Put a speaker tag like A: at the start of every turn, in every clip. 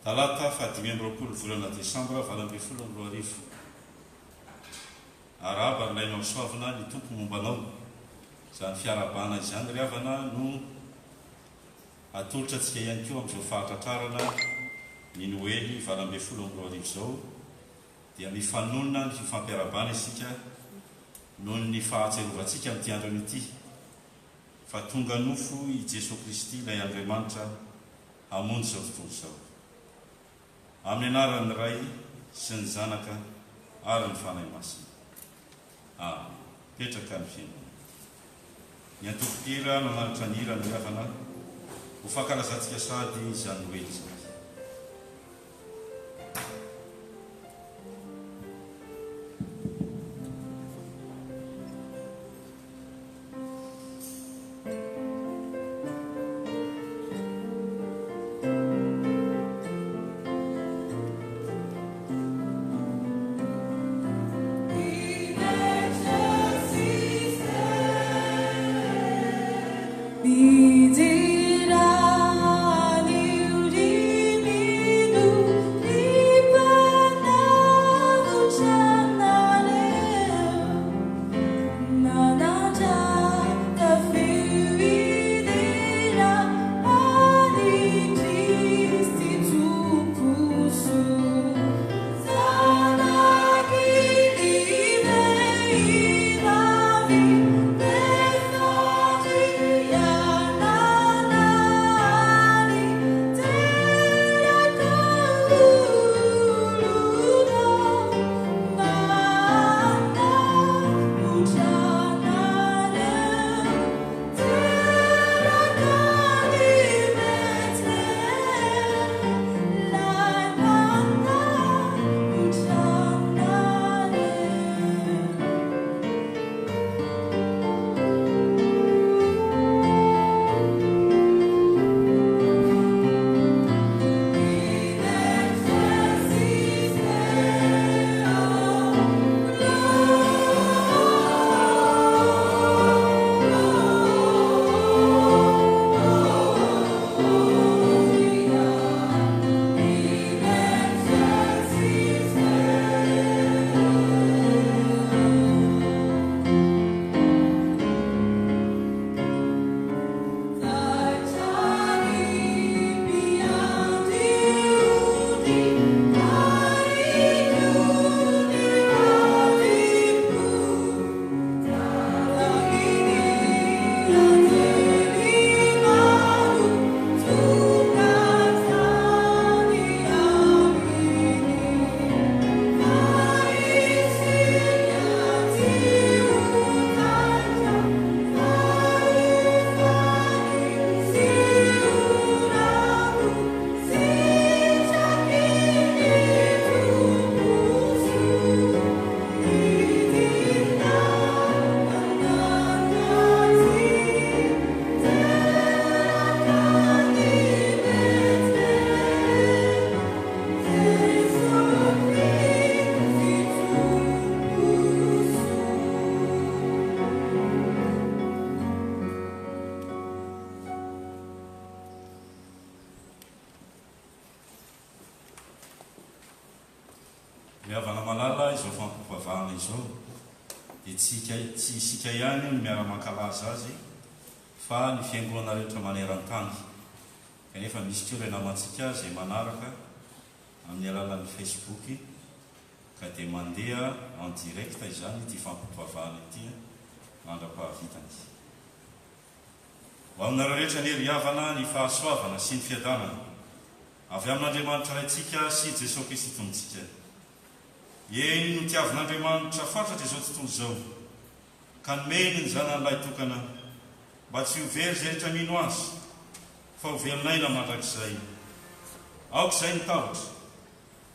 A: talata fa 5 volana desambra 2020 araba rylainao soavina ny tompo mombanao zany fiarabana izany ry havana no atolotra atsika ihany koa amin'izao fahatratrarana ny noely 2020 zao dia mifanonona ny fifampiarabana isika noho ny fahatserovantsika amin'ity androny ity fa tonga nofo i Jesosy Kristy ilay Andriamanitra hamonjy izao tontolo izao amin'ny anaran'ny Ray sy ny Zanaka ary ny Fanahy Masina. Petraka ny fiainana. Ny antoko-pira manaritra ny hira ny havana ho fankalazantsika sady izany noely izany. Miavana malala izao fampivavahana izao dia tsy isika ihany no miara-mankalaza azy fa ny fiangonana rehetra maneran-tany. Kanefa misy koa iray namantsika izay manaraka amin'ny alalan'ny Facebook ka dia mandeha en direct izany ity fampivavahana ity mandra-pahavitany. Ho aminareo rehetra ny ry havana ny fahasoavana sy ny fiadanana avy amin'Andriamanitra raintsika sy Jesosy Kristy tombontsika. Eny no tiavin'Andriamanitra fatratra izao tontolo izao ka nomeny ny zanan'ilay tokana mba tsy ho very izay rehetra mino azy fa ho velonaina mandrakizay. Aok'izay ny tahotra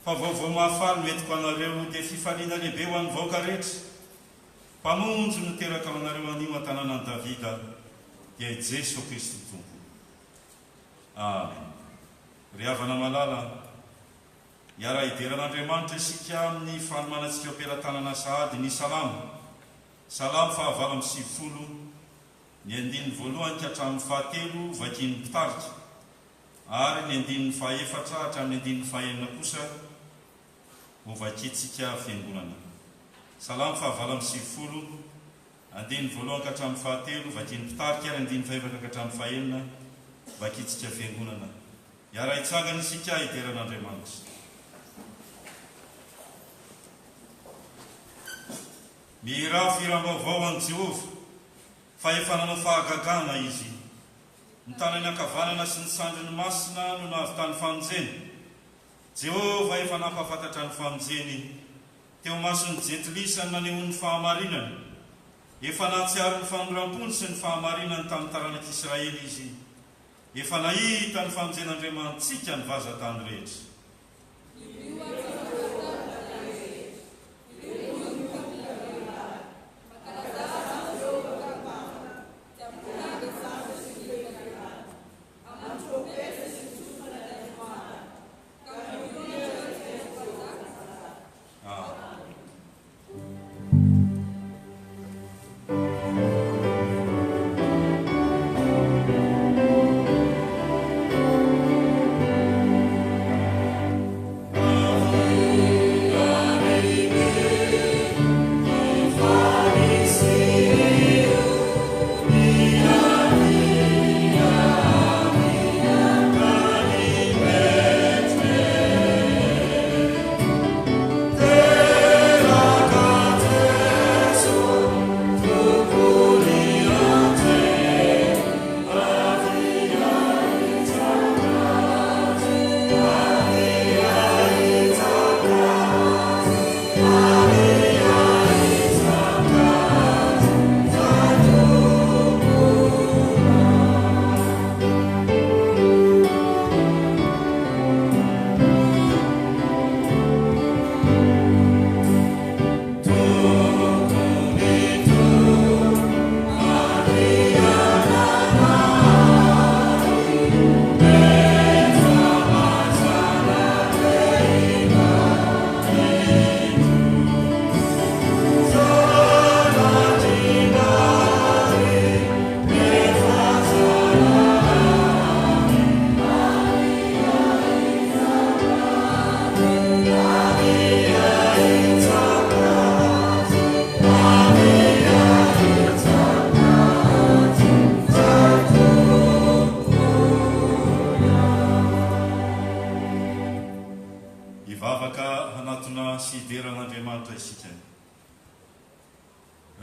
A: fa vaovao mahafaly metiko anareo dia fifaliana lehibe ho an'ny vahoaka rehetra mpamonjy no teraka anareo anio an-tanànan'i Davida dia i Jesosy Kristy tompo. Amen. Ry havana malala iara idiran'Andriamanitra isika amin'ny fanomanantsika am-pelantanana sahady ny salamo. Salamo fahavalo amby 20 ny andininy voalohany ka hatramin'ny fahatelo vakin'ny mpitarika ary ny andininy faefatra hatramin'ny andininy fahenina kosa hovakitsika fiangonana. Salamo fahavalamy sivifolo andiny voalohany ka hatramin'ny fahatelo vakiny pitarika ary andiny faefatra ka hatramin'ny fahenina vakitsika fiangonana. Iara hitsangana isika hideran'Andriamanitra. Mihirafo hiram-baovao an Jehova fa efa nanao fahagagana izy. Ny tanany ankavanana sy ny sandriny masina no nahavitany famonjeny. Jehova efa nampahafantatra ny famonjeny teo mason'ny jentilisany nanehoan'ny fahamarinana. Efa nahatsiaro ny famoram-pony sy ny fahamarinany tamin'ny taranak'Israely izy. Efa nahita ny famonjen'Andriamantsika ny vazatany rehetra.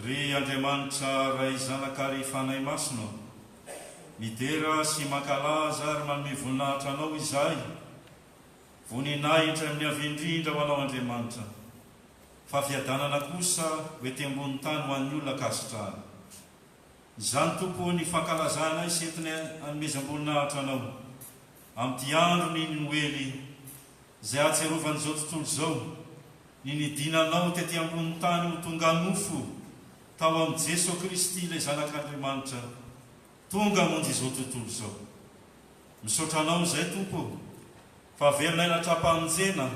A: Ry Andriamanitra ray zanakary fanahy masina, midera sy mankalaza ary manome voninahitra anao izahay. Voninahitra amin'ny avy indrindra ho anao Andriamanitra, fa fiadanana kosa hoety ambony tany ho an'ny olona kasitrahana. Izany tompo ny fankalazana sy entiny hanomezam-boninahitra anao amin'ity andro ny Noely izay atserovan'izao tontolo izao, ny nidinanao tety ambony tany ho tonga nofo tao amin'ny Jesosy Kristy ilay zanak'Andriamanitra, tonga monjy izao tontolo izao. Misaotra anao izay tompo, fa velona natrapa-monjena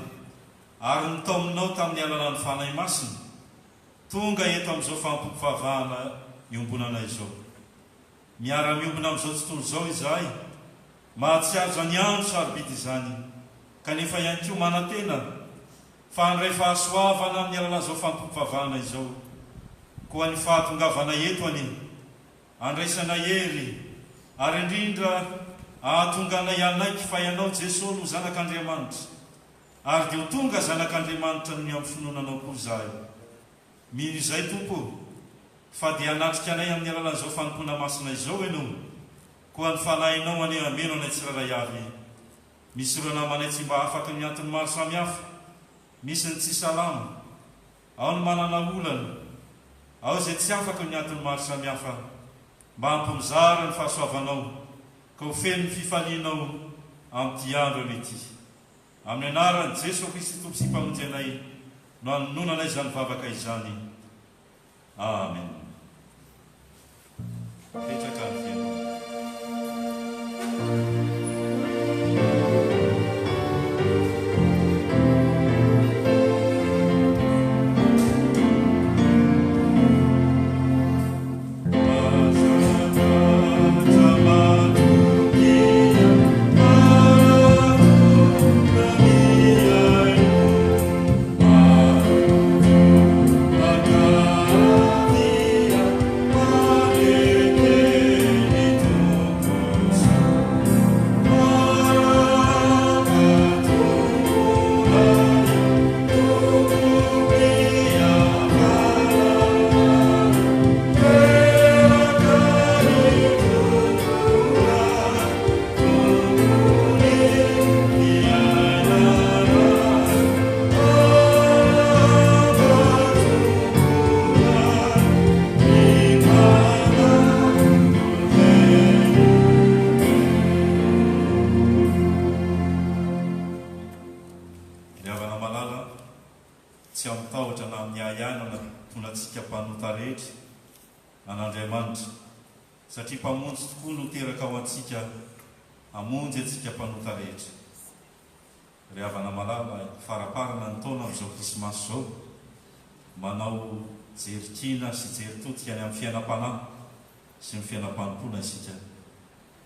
A: ary nitao aminao tamin'ny alalany fanahy masina, tonga eto amin'izao fampivavahana iombonana izao. Miara-miombona amin'izao tontolo izao izahay, mahatsiaro izany andro sarobidy izany, kanefa ihany koa manantena fa handray fahasoavana amin'ny alalan'izao fampivavahana izao, koa ny fahatongavana eto any, andraisana hery ary indrindra ahatongana ianaiky fa ianao Jesosy no zanak'Andriamanitra, ary dia ho tonga zanak'Andriamanitra ny amin'ny finoananao koa izahay. Mino izay tompo, fa dia hanatrika anay amin'ny alalan'izao fanompona masina izao ianao, koa ny fanahinao any ameno anay tsiraray avy. Misy ireo namanay tsy mba afaka ny antony maro samihafa, misy ny tsy salama, ao ny manana olana, ao izay tsy afaka ny antony maro samihafa, mba hampimizara ny fahasoavanao, ka ho feno ny fifalianao amin'ity andro an'ity. Amin'ny anaran'i Jesosy Kristy Tompo sy Mpamonjy anay no hanononanay izany vavaka izany. Amen. Petraka ny fiangonana.
B: Amen.
A: matahotra na amin'ny ahihany anatonantsika mpanota rehetra an'Andriamanitra satria mpamonjy tokoa no teraka ao antsika hamonjy antsika mpanota rehetra. Ry havana malala faraparana ny taona amin'izao krismasy zao manao jerikina sy jeritotika any amin'ny fiainam-panahy sy ny fiainam-panompona isika.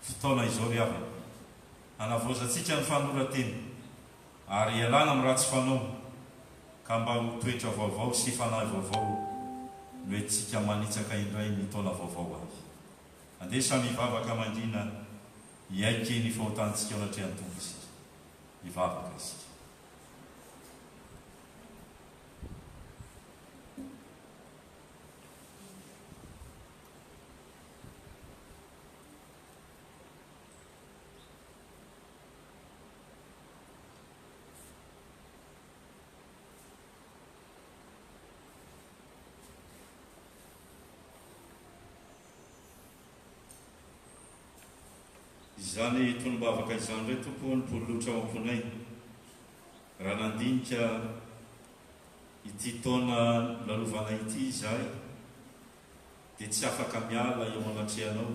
A: Fotoana izao ry havana hanavoazantsika ny fanoratena ary ialana amin'ny ratsy fanao ka mba ho toetra vaovao sy fanahy vaovao no entsika manitsaka indray ny taona vaovao avy. Andesa mivavaka mandrina hiaiky ny fahotantsika ao anatrehany tompo isika. Mivavaka isika. Izany tonombavaka izany re tompo ny pololotra ao amponay raha nandinika ity taona lalovana ity izahay dia tsy afaka miala eo anatrehanao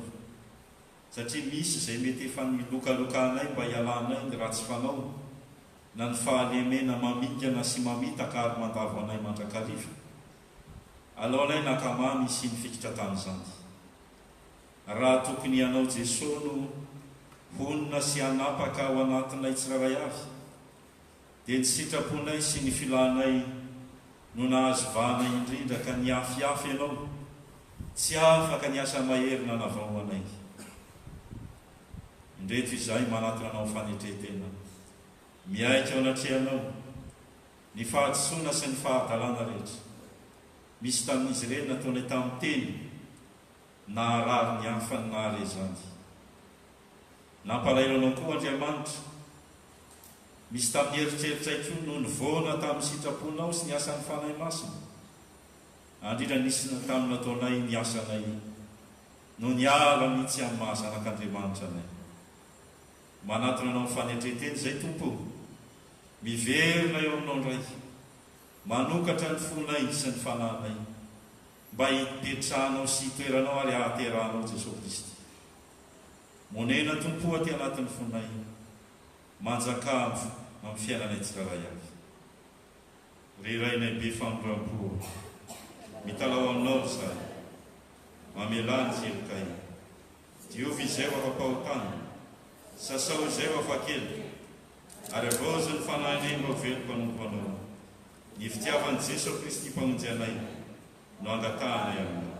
A: satria misy izay mety efa milokalokanay mba hialanay ny ratsy fanao na ny fahalemena mamingana sy mamitaka ary mandavo anay mandrakariva alohanay nakamamy sy ny fikitra tamin'izany. Raha tokony ianao Jesosy no honina sy hanapaka ao anatinay tsiraray avy dia ny sitraponay sy ny filanay no nahazo vanay indrindra ka niafiafy ianao tsy afaka niasa mahery nanavao anay. Indreto izahay manatona anao fanetretena miaika ao anatrehanao ny fahadisoana sy ny fahadalana rehetra misy tamin'izy ireny nataonay tamin'ny teny naharary ny hafany nahare zany. Nampalahelo koa Andriamanitra misy tamin'ny eritreritraiko no nivoana tamin'ny sitraponao sy ny asan'ny fanahy masina andrindra nisy tamin'ny nataonay ny asanay no niala mihitsy amin'ny mahazanak'Andriamanitra anay. Manatona anao fanetreteny zay tompo miverina eo aminao ndray manokatra ny fonay sy ny fanahinay mba hipetrahanao sy hitoeranao ary hahaterahanao Jesosy Kristy. Monena tompo aty anatin'ny fonay manjaka amin'ny fiainanay tsiraray avy. Rirainay be fanoram-po mitalao aminao izahay mamelany jelokay diovy izay afa-pahotana sasao izay afa-kely ary avaozy ny fanahinay mba veloko anompanao ny fitiavan'i Jesosy Kristy mpamonjy anay no angatahanay aminao.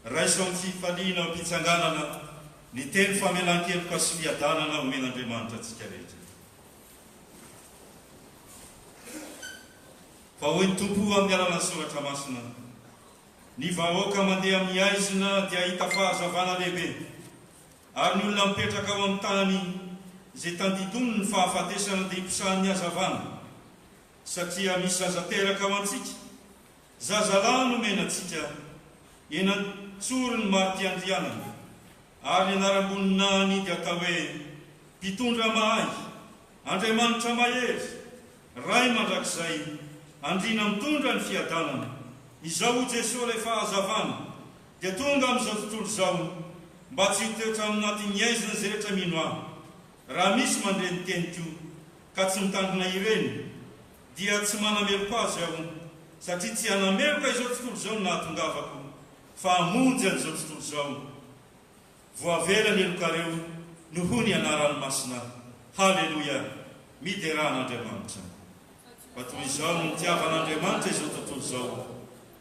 A: raiso amin'ny fifaliana o mpitsanganana ny teny famelan-keloka sy fiadanana omen'Andriamanitra antsika rehetra. Fa hoy ny Tompo amin'ny alalan'ny soratra masina, ny vahoaka mandeha amin'ny aizina dia hita fahazavana lehibe, ary ny olona mipetraka ao amin'ny tany izay tandidoniny ny fahafatesana dia hipisahan'ny hazavana, satria misy zaza teraka ao antsika, zazalahy no menantsika, enantsoro ny mari-piandrianana, ary anaram-bonina ny dia atao hoe mpitondra mahay, Andriamanitra mahery, ray mandrakizay, andriana mitondra ny fiadanana. Izao Jesosy ilay fahazavana dia tonga amin'izao tontolo izao mba tsy hitoetra anatin'ny aizina izay rehetra mino ahy. Raha misy mandre ny teny koa ka tsy mitandrina ireny dia tsy manameloka azy aho, satria tsy hanameloka izao tontolo izao no nahatongavako, fa hamonjy an'izao tontolo izao. Voavela ny elokareo noho ny anaran'ny masina. Haleluia, mideran'Andriamanitra. Fa toy izao no nitiavan'Andriamanitra izao tontolo izao,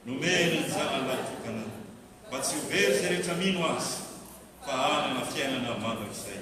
A: nomeny ny zanany tokana, mba tsy ho very izay rehetra mino azy, fa hanana fiainana mandrakizay.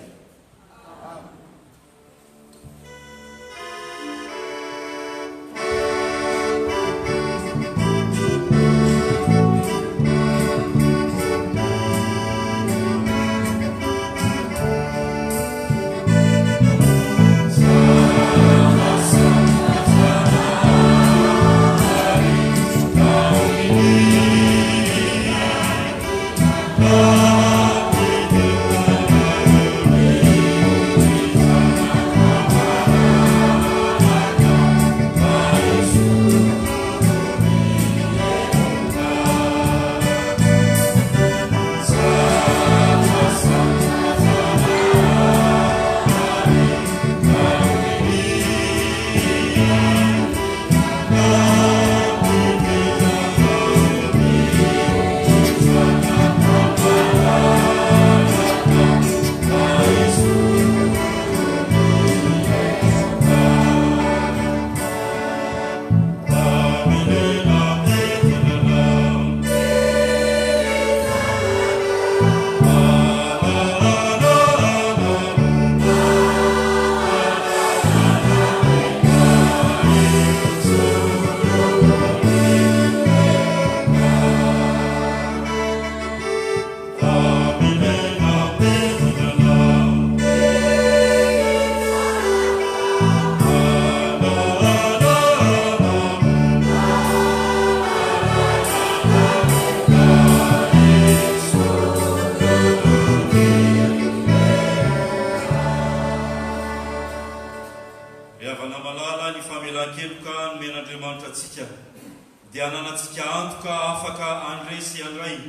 A: Dia ananatsika antoka afaka andresy andray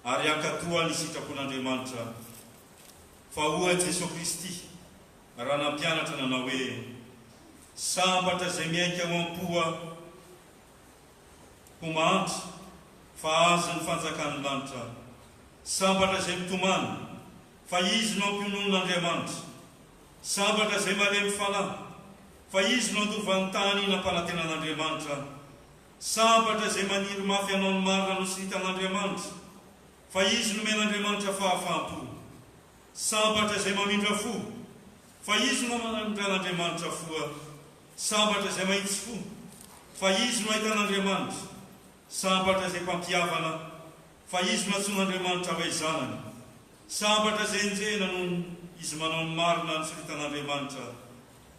A: ary ankatoa ny sitrapon'Andriamanitra. Fa oa Jesosy Kristy raha nampianatra nanao hoe sambatra izay miaika ao am-poa ho mantra fa azy ny fanjakan'ny lanitra, sambatra izay mitomany fa izy no ampionon'Andriamanitra, sambatra izay malemy falahy fa izy no andovan'ny tany nampanantenan'Andriamanitra, sambatra izay maniry mafy anao ny marina no sy hitan'Andriamanitra fa izy no men'Andriamanitra fahafampo, sambatra izay mamindra fo fa izy no manandran'Andriamanitra foa, sambatra izay mahitsy fo fa izy no ahitan'Andriamanitra, sambatra izay mpampiavana fa izy no antsoin'Andriamanitra hoe zanany, sambatra izay enjena no izy manao ny marina no sy hitan'Andriamanitra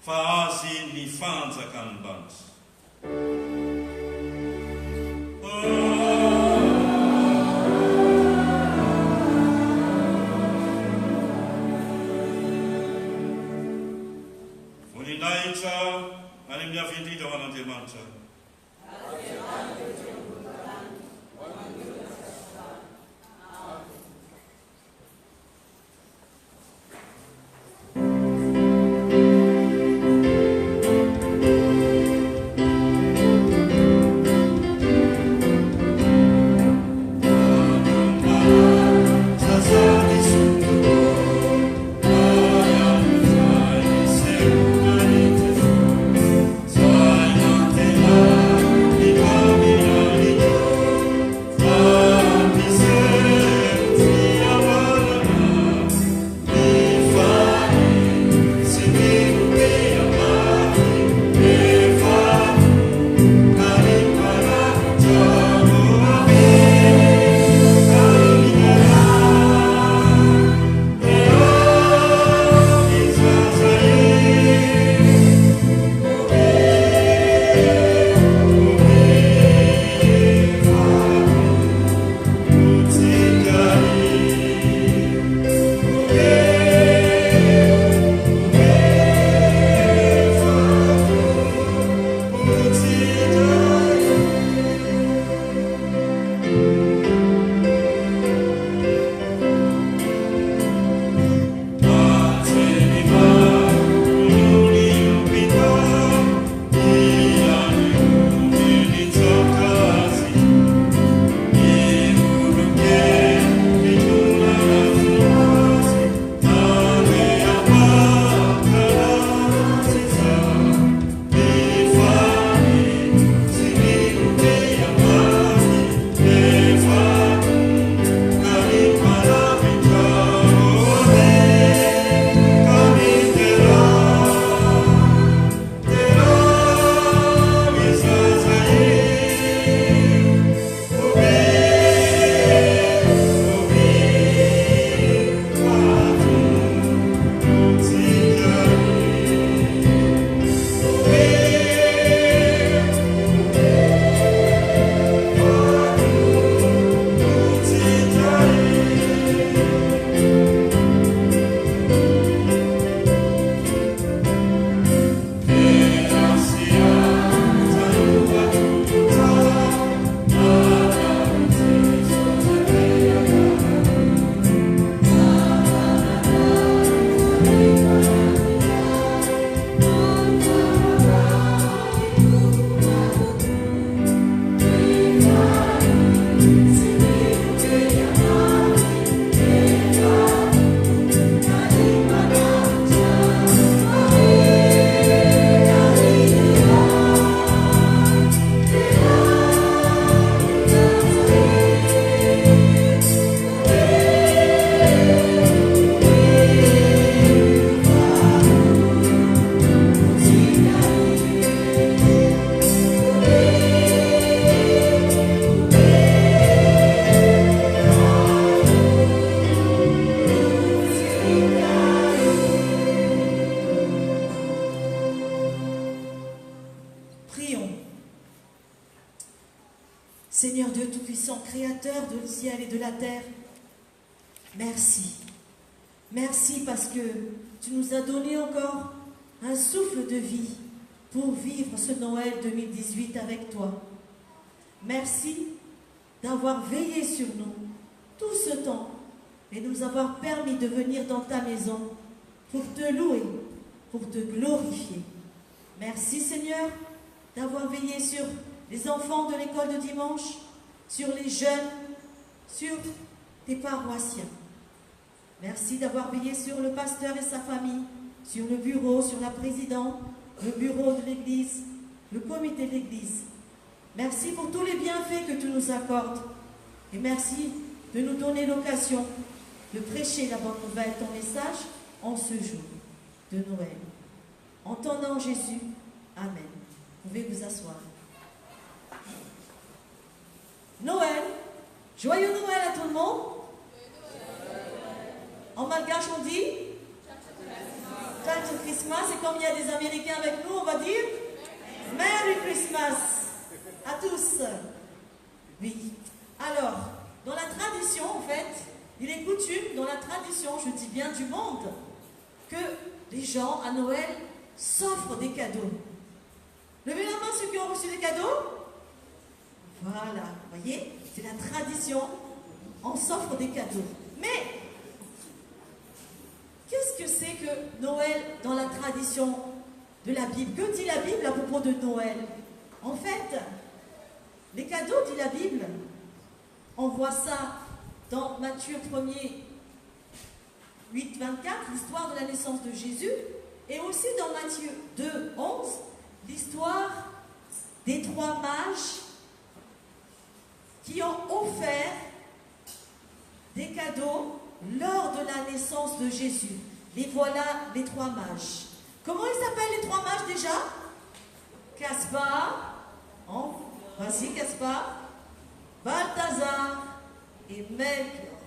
A: fa azy ny fanjakan'ny lanitra. Voninahitra any amin'ny avy indrindra ho an'Andriamanitra.
B: Zai Seigneur Dieu Tout-Puissant, Créateur du ciel et de la terre, merci. Merci parce que tu nous as donné encore un souffle de vie pour vivre ce Noël 2018 avec toi. Merci d'avoir veillé sur nous tout ce temps et nous avoir permis de venir dans ta maison pour te louer, pour te glorifier. Merci Seigneur d'avoir veillé sur les enfants de l'école de dimanche, sur les jeunes, sur tes paroissiens. Merci d'avoir veillé sur le pasteur et sa famille, sur le bureau, sur la présidente, le bureau de l'église, le comité de l'église. Merci pour tous les bienfaits que tu nous accordes. Et merci de nous donner l'occasion de prêcher la bonne nouvelle, ton message, en ce jour de Noël. En ton nom, Jésus. Amen. Vous pouvez vous asseoir. Noël. Joyeux Noël à tout le monde. En malgache, on dit Thank Christmas. Et comme il y a des Américains avec nous, on va dire Merry Christmas à tous. Oui. Alors, dans la tradition, en fait, il est coutume, dans la tradition, je dis bien du monde, que les gens, à Noël, s'offrent des cadeaux. Levez la main ceux qui ont reçu des cadeaux. Voilà, vous voyez, c'est la tradition, on s'offre des cadeaux. Mais, qu'est-ce que c'est que Noël dans la tradition de la Bible? Que dit la Bible à propos de Noël? En fait, les cadeaux, dit la Bible, on voit ça dans Matthieu 1er, 8, 24, l'histoire de la naissance de Jésus, et aussi dans Matthieu 2, 11, l'histoire des 3 mages qui ont offert des cadeaux lors de la naissance de Jésus. Les voilà, les 3 mages. Comment ils s'appellent les 3 mages déjà? Caspar, vas-y Caspar, Balthazar et Melchior.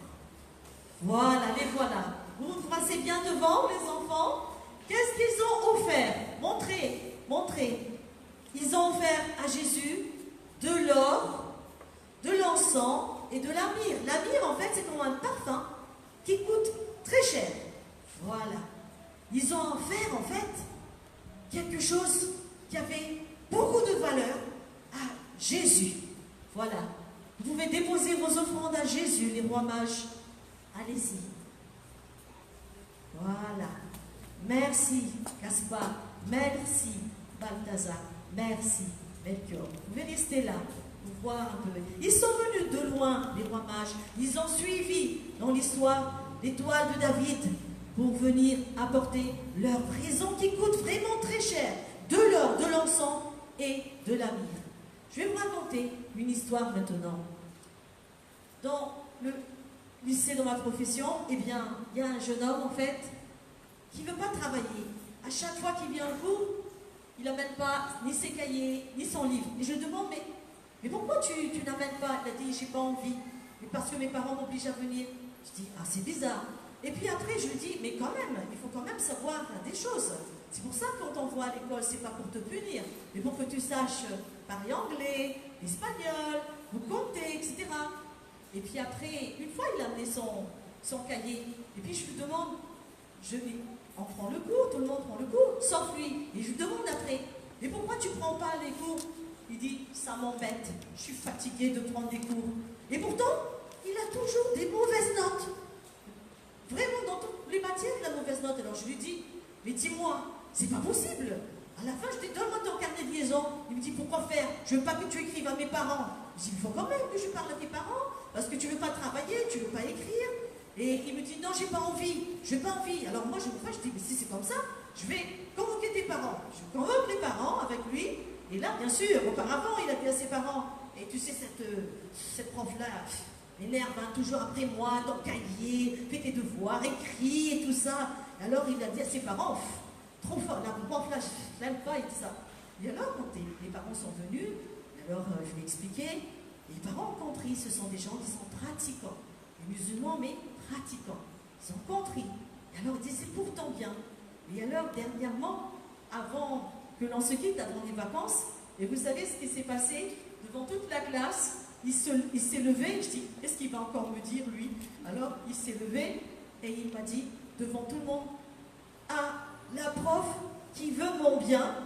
B: Voilà, les voilà. Vous vous passez bien devant, les enfants. Qu'est-ce qu'ils ont offert? Montrez, montrez. Ils ont offert à Jésus de l'or, de l'encens et de la myrrhe. La myrrhe, en fait, c'est comme un parfum qui coûte très cher. Voilà. Ils ont offert, en fait, quelque chose qui avait beaucoup de valeur à Jésus. Voilà. Vous pouvez déposer vos offrandes à Jésus, les rois mages. Allez-y. Voilà. Merci, Gaspard. Merci, Balthazar. Merci, Melchior. Vous pouvez rester là pour voir un peu. Ils sont venus de loin, les rois mages. Ils ont suivi dans l'histoire l'étoile de David pour venir apporter leur présent qui coûte vraiment très cher. De l'or, de l'encens et de la myrrhe. Je vais vous raconter une histoire maintenant. Dans le lycée, dans ma profession, eh bien, il y a un jeune homme, en fait, qui ne veut pas travailler. À chaque fois qu'il vient au cours, il n'amène pas ni ses cahiers, ni son livre. Et je demande, mais pourquoi tu n'amènes pas? Il a dit, j'ai pas envie. Mais parce que mes parents m'obligent à venir. Je dis, ah, c'est bizarre. Et puis après, je lui dis, mais quand même, il faut quand même savoir des choses. C'est pour ça que quand on voit à l'école, c'est pas pour te punir, mais pour que tu saches parler anglais, espagnol, vous compter, etc. Et puis après, une fois, il a amené son cahier. Et puis je lui demande, on prend le cours, tout le monde prend le cours, sauf lui. Et je lui demande après, mais pourquoi tu ne prends pas les cours? Il dit, ça m'embête, je suis fatigué de prendre des cours. Et pourtant, il a toujours des mauvaises notes. Vraiment, dans toutes les matières, il a de mauvaises notes. Alors je lui dis, mais dis-moi, c'est pas possible. À la fin, je dis, donne-moi ton carnet de liaison. Il me dit, pourquoi faire? Je veux pas que tu écrives à mes parents. Je dis, il faut quand même que je parle à tes parents, parce que tu veux pas travailler, tu veux pas écrire. Et il me dit, non, j'ai pas envie, j'ai pas envie. Alors moi, je dis, mais si c'est comme ça, je vais convoquer tes parents. Je convoque les parents avec lui. Et là, bien sûr, auparavant, il a dit à ses parents, et tu sais, cette prof-là m'énerve, hein, toujours après moi, dans le cahier, fais tes devoirs, écris et tout ça. Et alors, il a dit à ses parents, trop fort, la prof-là, je l'aime pas et tout ça. Et alors, quand les parents sont venus, alors je lui ai expliqué, les parents ont compris, ce sont des gens qui sont pratiquants, les musulmans, mais pratiquants. Ils ont compris. Et alors, ils disaient, c'est pourtant bien. Et alors, dernièrement, avant que l'on se quitte, avant les vacances, et vous savez ce qui s'est passé? Devant toute la classe, il s'est levé, je dis, qu'est-ce qu'il va encore me dire, lui? Alors, il s'est levé, et il m'a dit, devant tout le monde, ah, la prof qui veut mon bien,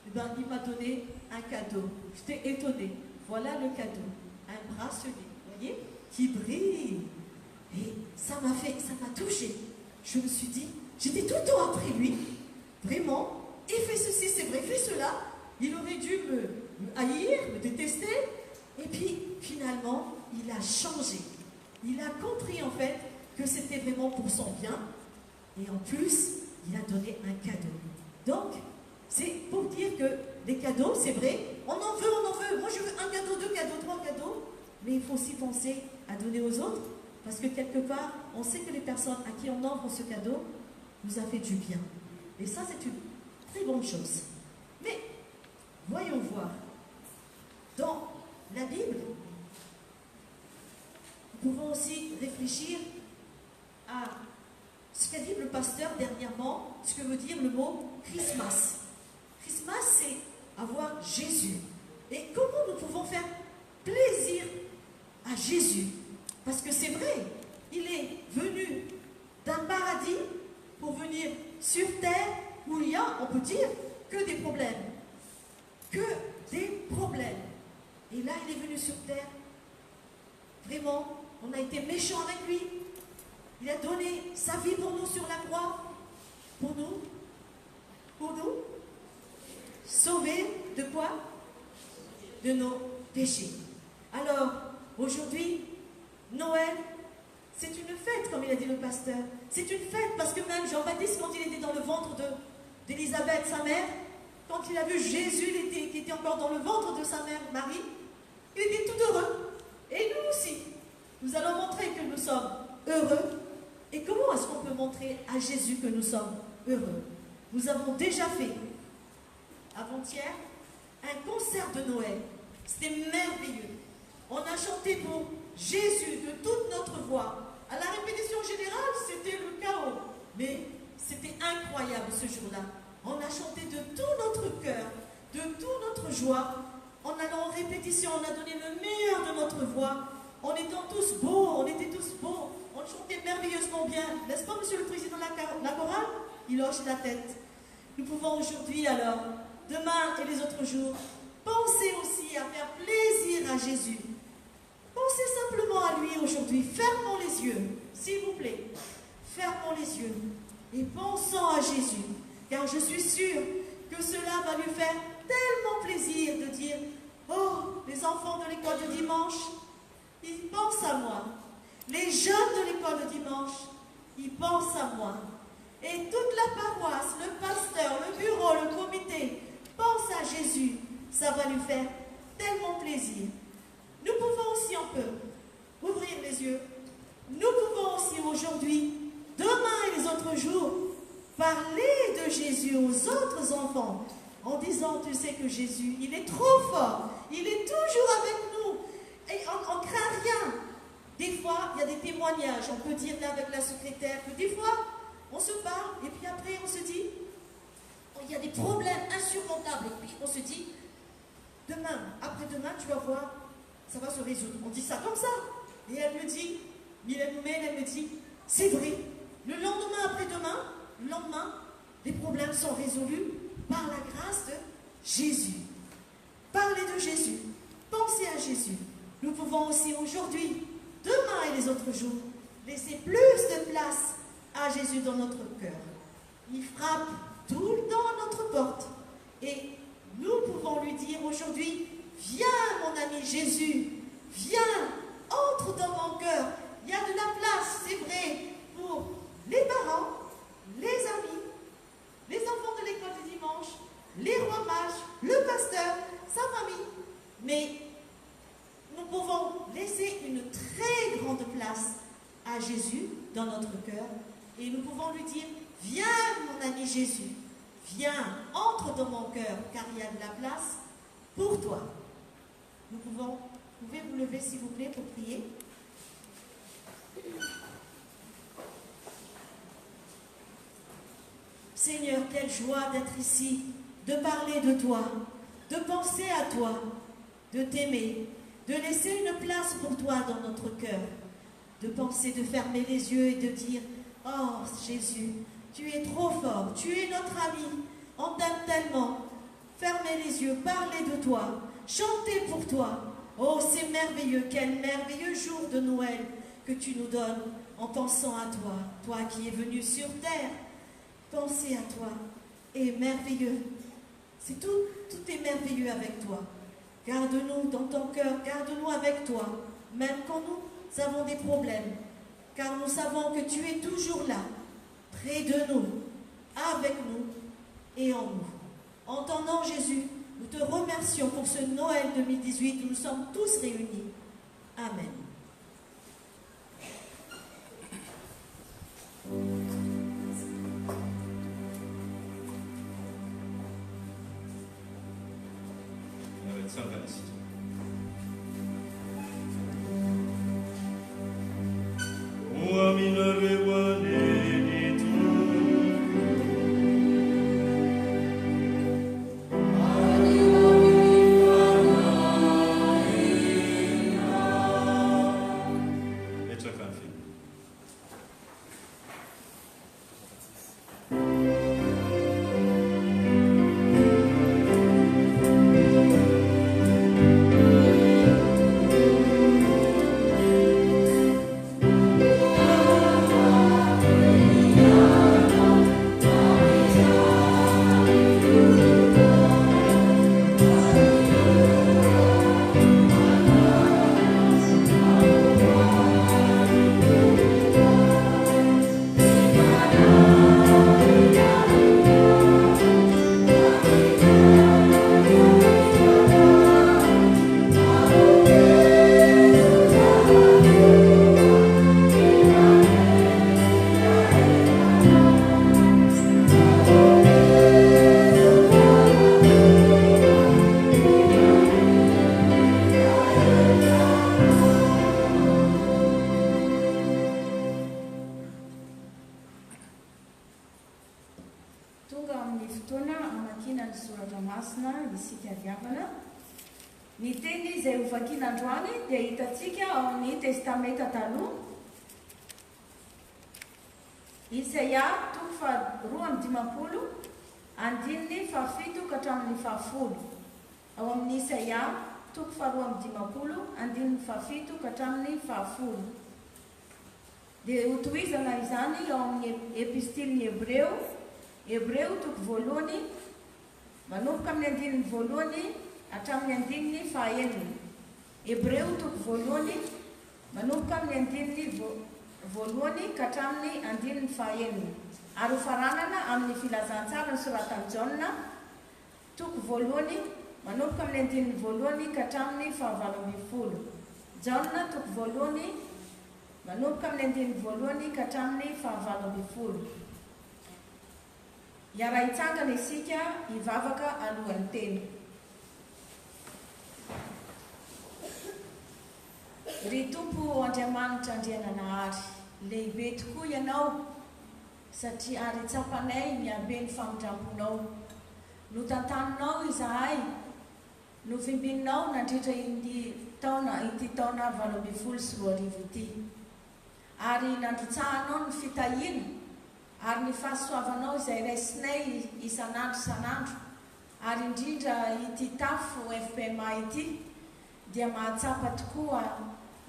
B: eh ben, il m'a donné un cadeau. J'étais étonnée. Voilà le cadeau. Un bracelet, vous voyez, qui brille. Et ça m'a touchée. Je me suis dit, j'étais tout le temps après lui. Vraiment, il fait ceci, c'est vrai, il fait cela. Il aurait dû me haïr, me détester. Et puis, finalement, il a changé. Il a compris, en fait, que c'était vraiment pour son bien. Et en plus, il a donné un cadeau. Donc, c'est pour dire que les cadeaux, c'est vrai, on en veut. Moi, je veux un cadeau, 2 cadeaux, 3 cadeaux. Mais il faut aussi penser à donner aux autres. Parce que quelque part, on sait que les personnes à qui on offre ce cadeau nous a fait du bien. Et ça, c'est une très bonne chose. Mais, voyons voir. Dans la Bible, nous pouvons aussi réfléchir à ce qu'a dit le pasteur dernièrement, ce que veut dire le mot Christmas. Christmas, c'est avoir Jésus. Et comment nous pouvons faire plaisir à Jésus? Parce que c'est vrai, il est venu d'un paradis pour venir sur terre où il y a, on peut dire, que des problèmes. Que des problèmes. Et là, il est venu sur terre. Vraiment, on a été méchants avec lui. Il a donné sa vie pour nous sur la croix. Pour nous. Sauver de quoi? De nos péchés. Alors, aujourd'hui, Noël, c'est une fête, comme il a dit le pasteur. C'est une fête parce que même Jean-Baptiste, quand il était dans le ventre d'Élisabeth, sa mère, quand il a vu Jésus qui était encore dans le ventre de sa mère, Marie, il était tout heureux. Et nous aussi, nous allons montrer que nous sommes heureux. Et comment est-ce qu'on peut montrer à Jésus que nous sommes heureux? Nous avons déjà fait, avant-hier, un concert de Noël. C'était merveilleux. On a chanté pour Jésus de toute notre voix. À la répétition générale, c'était le chaos. Mais c'était incroyable ce jour-là. On a chanté de tout notre cœur, de toute notre joie. En allant en répétition, on a donné le meilleur de notre voix. En étant tous beaux, on était tous beaux. On chantait merveilleusement bien. N'est-ce pas, monsieur le président de la chorale? Il hoche la tête. Nous pouvons aujourd'hui alors demain et les autres jours, pensez aussi à faire plaisir à Jésus. Pensez simplement à lui aujourd'hui. Fermons les yeux, s'il vous plaît. Fermons les yeux et pensons à Jésus. Car je suis sûre que cela va lui faire tellement plaisir de dire « Oh, les enfants de l'école de dimanche, ils pensent à moi. Les jeunes de l'école de dimanche, ils pensent à moi. Et toute la paroisse, le pasteur, le bureau, le comité, pense à Jésus. Ça va lui faire tellement plaisir. » Nous pouvons aussi, on peut ouvrir les yeux. Nous pouvons aussi aujourd'hui, demain et les autres jours, parler de Jésus aux autres enfants en disant, tu sais que Jésus, il est trop fort, il est toujours avec nous et on ne craint rien. Des fois, il y a des témoignages, on peut dire là avec la secrétaire que des fois, on se parle et puis après on se dit, il y a des problèmes insurmontables et puis on se dit, demain, après-demain, tu vas voir, ça va se résoudre. On dit ça comme ça. Et elle me dit, Mylène Noumel, elle me dit, c'est vrai, le lendemain, après-demain, le lendemain, les problèmes sont résolus par la grâce de Jésus. Parlez de Jésus. Pensez à Jésus. Nous pouvons aussi aujourd'hui, demain et les autres jours, laisser plus de place à Jésus dans notre cœur. Il frappe tout le temps à notre porte. Et nous pouvons lui dire aujourd'hui, viens mon ami Jésus, viens, entre dans mon cœur. Il y a de la place, c'est vrai, pour les parents, les amis, les enfants de l'école du dimanche, les rois mages, le pasteur, sa famille. Mais nous pouvons laisser une très grande place à Jésus dans notre cœur et nous pouvons lui dire, viens mon ami Jésus, viens, entre dans mon cœur car il y a de la place pour toi. Vous pouvez vous lever s'il vous plaît pour prier. Seigneur, quelle joie d'être ici, de parler de toi, de penser à toi, de t'aimer, de laisser une place pour toi dans notre cœur, de penser, de fermer les yeux et de dire, oh Jésus, tu es trop fort, tu es notre ami, on t'aime tellement. Fermez les yeux, parlez de toi, chantez pour toi. Oh, c'est merveilleux, quel merveilleux jour de Noël que tu nous donnes en pensant à toi, toi qui es venu sur terre. Pensez à toi, et merveilleux. C'est tout est merveilleux avec toi. Garde-nous dans ton cœur, garde-nous avec toi, même quand nous avons des problèmes, car nous savons que tu es toujours là, près de nous, avec nous et en nous. En ton nom, Jésus, nous te remercions pour ce Noël 2018 où nous sommes tous réunis. Amen.
C: andininy fafito ka hatramin'ny fafolo ao amin'ny Isaia toko 2:10 andininy fafito ka hatramin'ny fafolo. Dia hotohizana izany ao amin'ny epistiliny Hebreo toko 1 manomboka amin'ny andininy 1 hatramin'ny andininy 9. Hebreo toko 1 manomboka amin'ny andininy 1 ka hatramin'ny andininy 9. Ary hofaranana amin'ny filazantsara ny soratany Jaona toko 1 manomboka amin'ny andininy 1 ka hatramin'ny 19. Jaona toko 1 manomboka amin'ny andininy 1 ka hatramin'ny 19. Iara hitsangana isika hivavaka alohan'ny teny. Ry Tompo Andriamanitra Andriananahary, lehibe tokoa ianao satria ary tsapanay miabe ny famindramponao. No tantaninao izahay, no fimbinao nandritra ity taona 2024 ity. Ary nandrotsahanao ny fitahiana ary ny fahasoavanao izay raisinay isanandro. Ary indrindra ity tafo FPMA ity dia mahatsapa tokoa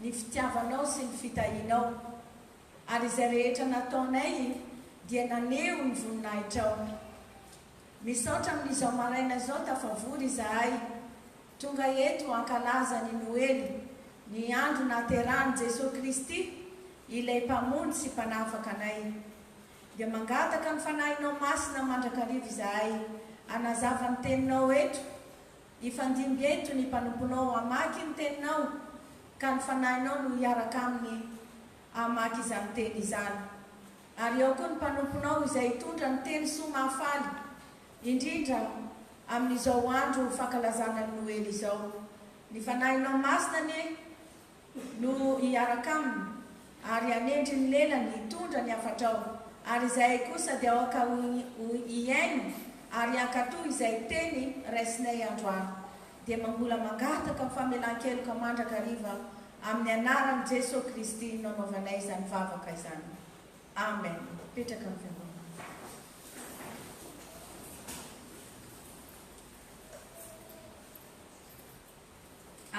C: ny fitiavanao sy ny fitahianao. Ary izay rehetra nataonay dia naneho ny voninahitrao. Misaotra amin'izao maraina zao tafavory izahay tonga eto ankalaza ny Noely, ny andro naterahany Jesosy Kristy ilay mpamony sy mpanafaka anay. Dia mangataka ny fanahinao masina mandrakariva izahay anazava ny teninao eto, ifandimby eto ny mpanomponao amaky ny teninao, ka ny fanahinao no hiaraka aminy amaky izany teny izany. Ary ao koa ny mpanomponao izay hitondra ny teny soa mahafaly, indrindra amin'izao andro fankalazana ny Noely izao. Ny fanahinao masina no hiaraka aminy ary anendry ny lelany hitondra ny afatrao. Ary izay kosa dia aoka hiaino ary ankatoy izay teny raisinay androany. Dia mambola mangataka famelan-keloka mandrakariva amin'ny anaran'i Jesosy Kristy nanaovanay izany vavaka izany. Amen. Petraka amin'ny fiangonana.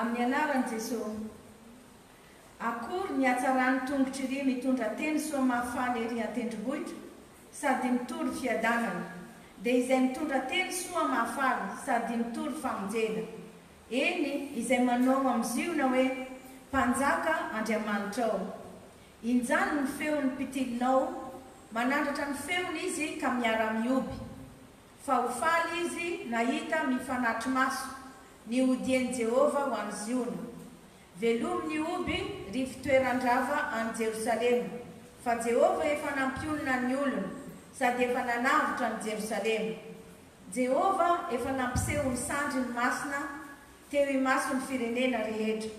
C: Amin'ny anaran'i Jesosy. Akory ny hatsaran'ny tongotry ry mitondra teny soa mahafaly ery an-tendrombohitra sady mitory fiadanana, dia izay mitondra teny soa mahafaly sady mitory famonjena. Eny izay manao amin'ziona hoe mpanjaka Andriamanitrao. Injany ny feon'ny mpitilinao, manandratra ny feony izy ka miara-mioby. Fa ho faly izy nahita mifanatry maso ny odian'i Jehova ho an'ny ziona. Velomy ny oby ry fitoeran-drava any Jerosalema, fa Jehova efa nampionina ny olona sady efa nanavitra ny Jerosalema. Jehova efa nampiseho ny sandry ny masina teo imaso ny firenena rehetra,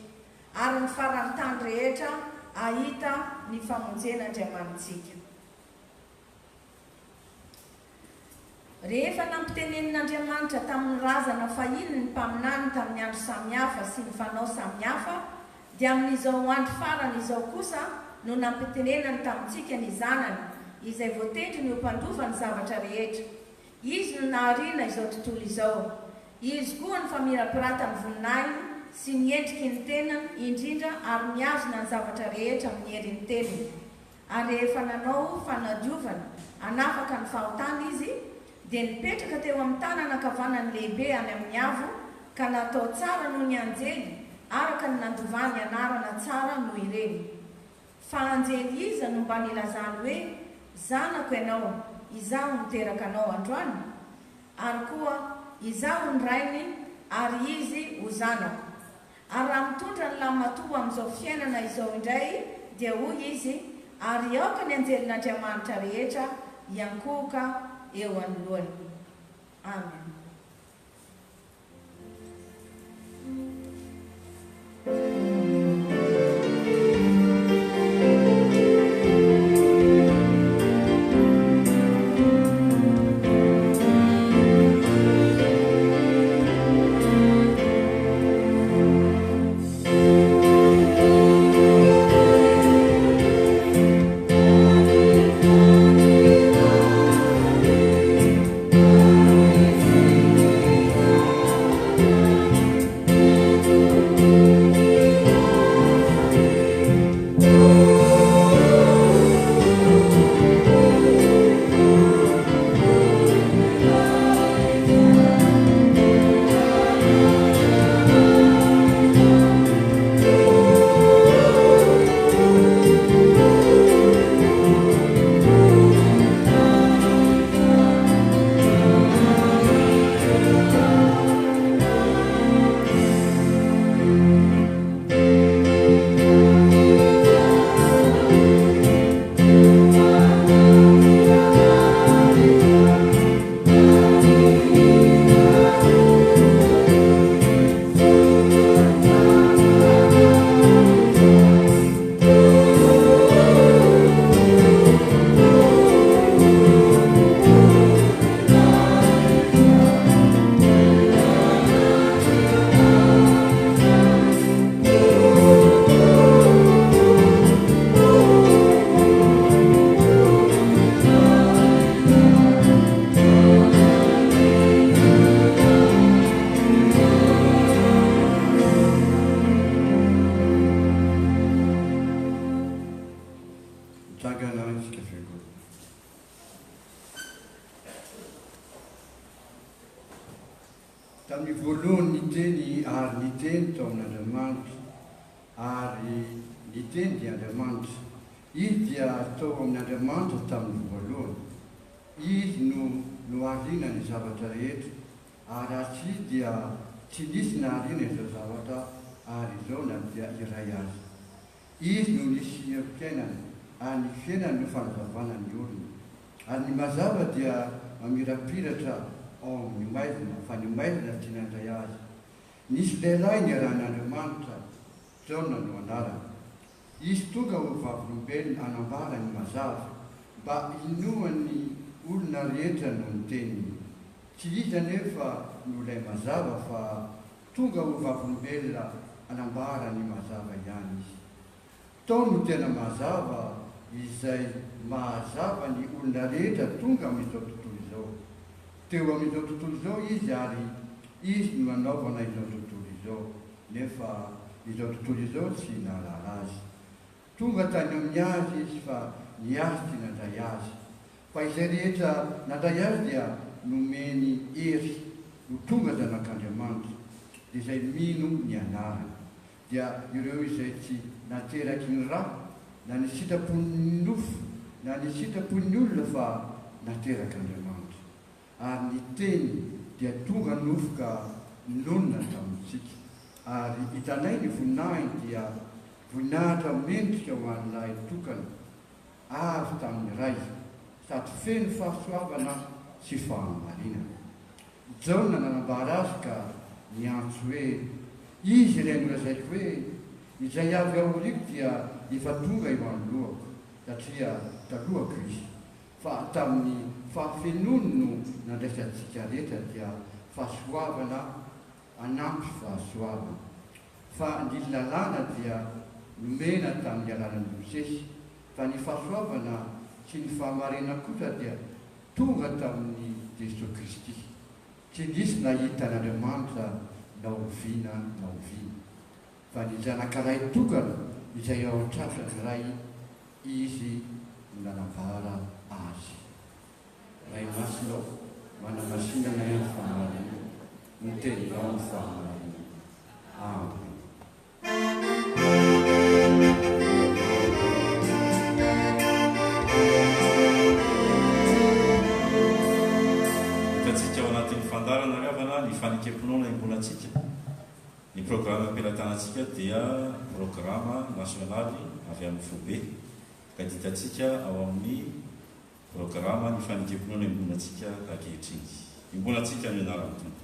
C: ary ny farany tany rehetra ahita ny famonjena Andriamanitsika. Rehefa nampitenen'Andriamanitra tamin'ny razana fahiny ny mpaminany tamin'ny andro samihafa sy ny fanao samihafa, dia amin'izao andro farany izao kosa no nampitenenany tamintsika ny zanany izay voatendry ny hompandova ny zavatra rehetra. Izy no nahariana izao tontolo izao. Izy koa ny famirapirata ny voninahiny sy ny endriky ny tenany, indrindra ary miazona ny zavatra rehetra amin'ny herin'ny tenany. Ary rehefa nanao fanadiovana anafaka ny fahotany izy, dia nipetraka teo amin'ny tanana ankavanany lehibe any amin'ny avo, ka natao tsara noho ny anjely, araka ny nandovany anarana tsara noho ireny. Fa anjely iza no mba nilazany hoe zanako ianao, izaho niteraka anao androany, ary koa izaho ny rainy ary izy ho zanako. Ary raha mitondra ny lamatoa amin'izao fiainana izao indray, dia hoy izy, ary aoka ny anjelin'Andriamanitra rehetra hiankohoka eo anoloany. Amen.
D: Amen. voalohany ny teny ary ny teny tao amin'Andriamanitra ary ny teny dia Andriamanitra. Izy dia tao amin'Andriamanitra tamin'ny voalohany. Izy no ariana ny zavatra rehetra ary atsy izy dia tsy nisy nahariana izao zavatra ary izao na dia iray azy. Izy no nisy fiainana ary ny fiainana no fanazavana ny olona. Ary ny mazava dia mamirapiratra ao amin'ny maizina fa ny maizina tsy nandray azy. Nisy lehilahy niarahan'Andriamanitra, Jaona no anarany. Izy tonga ho vavolombelona anambara ny mazava mba inoan'ny olona rehetra no ny teniny. Tsy izy anefa no ilay mazava fa tonga ho vavolombelona anambara ny mazava ihany izy. Tao no tena mazava izay mahazava ny olona rehetra tonga amin'izao tontolo izao. Teo amin'izao tontolo izao izy ary izy no anaovana izao tontolo izao, nefa izao tontolo izao tsy nahalala azy. Tonga tany amin'ny azy izy fa ny azy tsy nandray azy. Fa izay rehetra nandray azy dia nomeny hery ho tonga zanak'Andriamanitra, izay mino ny anarany. Dia ireo izay tsy nateraky ny raha, na ny sitrapon'ny nofo, na ny sitrapon'ny olona fa nateraky Andriamanitra. Ary ny teny dia tonga nofo ka nonona tamintsika. Ary hitanay ny voninahiny dia voninahitra mendrika ho an'ilay tokana, avy tamin'ny ray, sady feno fahasoavana sy fahamarinana. Jaona nanambara azy ka niantso hoe, izy ilay nolazaiko hoe, izay avy aoriko dia efa tonga eo anoloako, satria talohako izy. Fa tamin'ny fahafenony no nandraisantsika rehetra dia fahasoavana anampy fahasoavana. Fa ny lalàna dia nomena tamin'ny alalany Mosesy, fa ny fahasoavana sy ny fahamarena kosa dia tonga tamin'ny Jesosy Kristy. Tsy nisy nahita n'Andriamanitra na oviana na oviana. Fa ny zanakaray tokana izay ao an-tratrany ray, izy no nanambara azy. Ray masinao manamasinana ihany fahamarina, ny teninao ny fahamarina. Amen.
A: Hitantsika ao anatin'ny fandarana ravana ny fanekem-ponoana imbolatsika. Ny programme ampelantanantsika dia programme nasionaly avy amin'ny Fobe, ka hitantsika ao amin'ny programme ny fanekem-ponoana imbolatsika ankehitriny. Imbolatsika ny anarany tompo.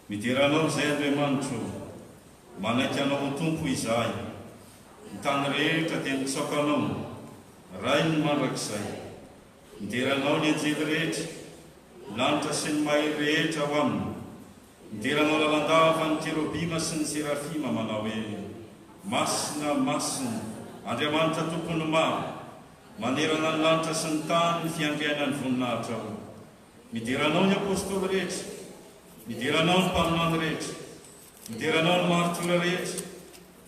A: Mideranao izay Andriamanitro, manaiky anao ho tompo izahay, ny tany rehetra dia mitsaoka anao, ray ny mandrakizay. Mideranao ny anjely rehetra, lanitra sy ny mahery rehetra ao aminy. Mideranao lalandava ny kerobima sy ny serafima manao hoe, masina, masina, Andriamanitra tompony maro, manerana ny lanitra sy ny tany ny fiandrianany voninahitra ao. Mideranao ny apôstôly rehetra, mideranao ny mpaminany rehetra, mideranao ny maritola rehetra,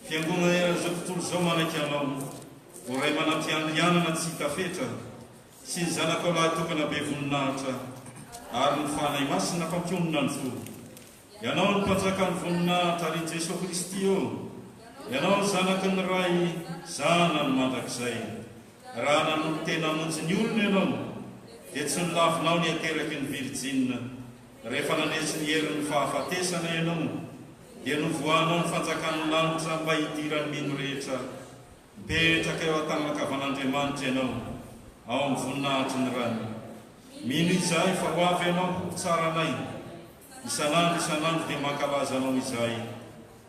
A: fiangonana eran'izao tontolo izao manaiky anao, ho ray manampiandrianana tsy hitafetra, sy ny zanaka lahy tokana be voninahitra, ary ny fanay masina fampionona ny fo. Ianao ny mpanjakany voninahitra ary Jesosy Kristy eo, ianao ny zanaky ny ray, zanany mandrakizay. Raha nanolo tena hamonjy ny olona ianao, dia tsy nilavinao ny ateraky ny Virjina. Rehefa nanesy ny herin'ny fahafatesana ianao, dia novoanao ny fanjakan'ny lanitra mba hidirany mino rehetra. Mipetraka eo an-tananakavan'Andriamanitra ianao, ao amin'ny voninahitry ny rany. Mino izay fa ho avy ianao ho tsara anay, isanandro dia mankalaza anao izay,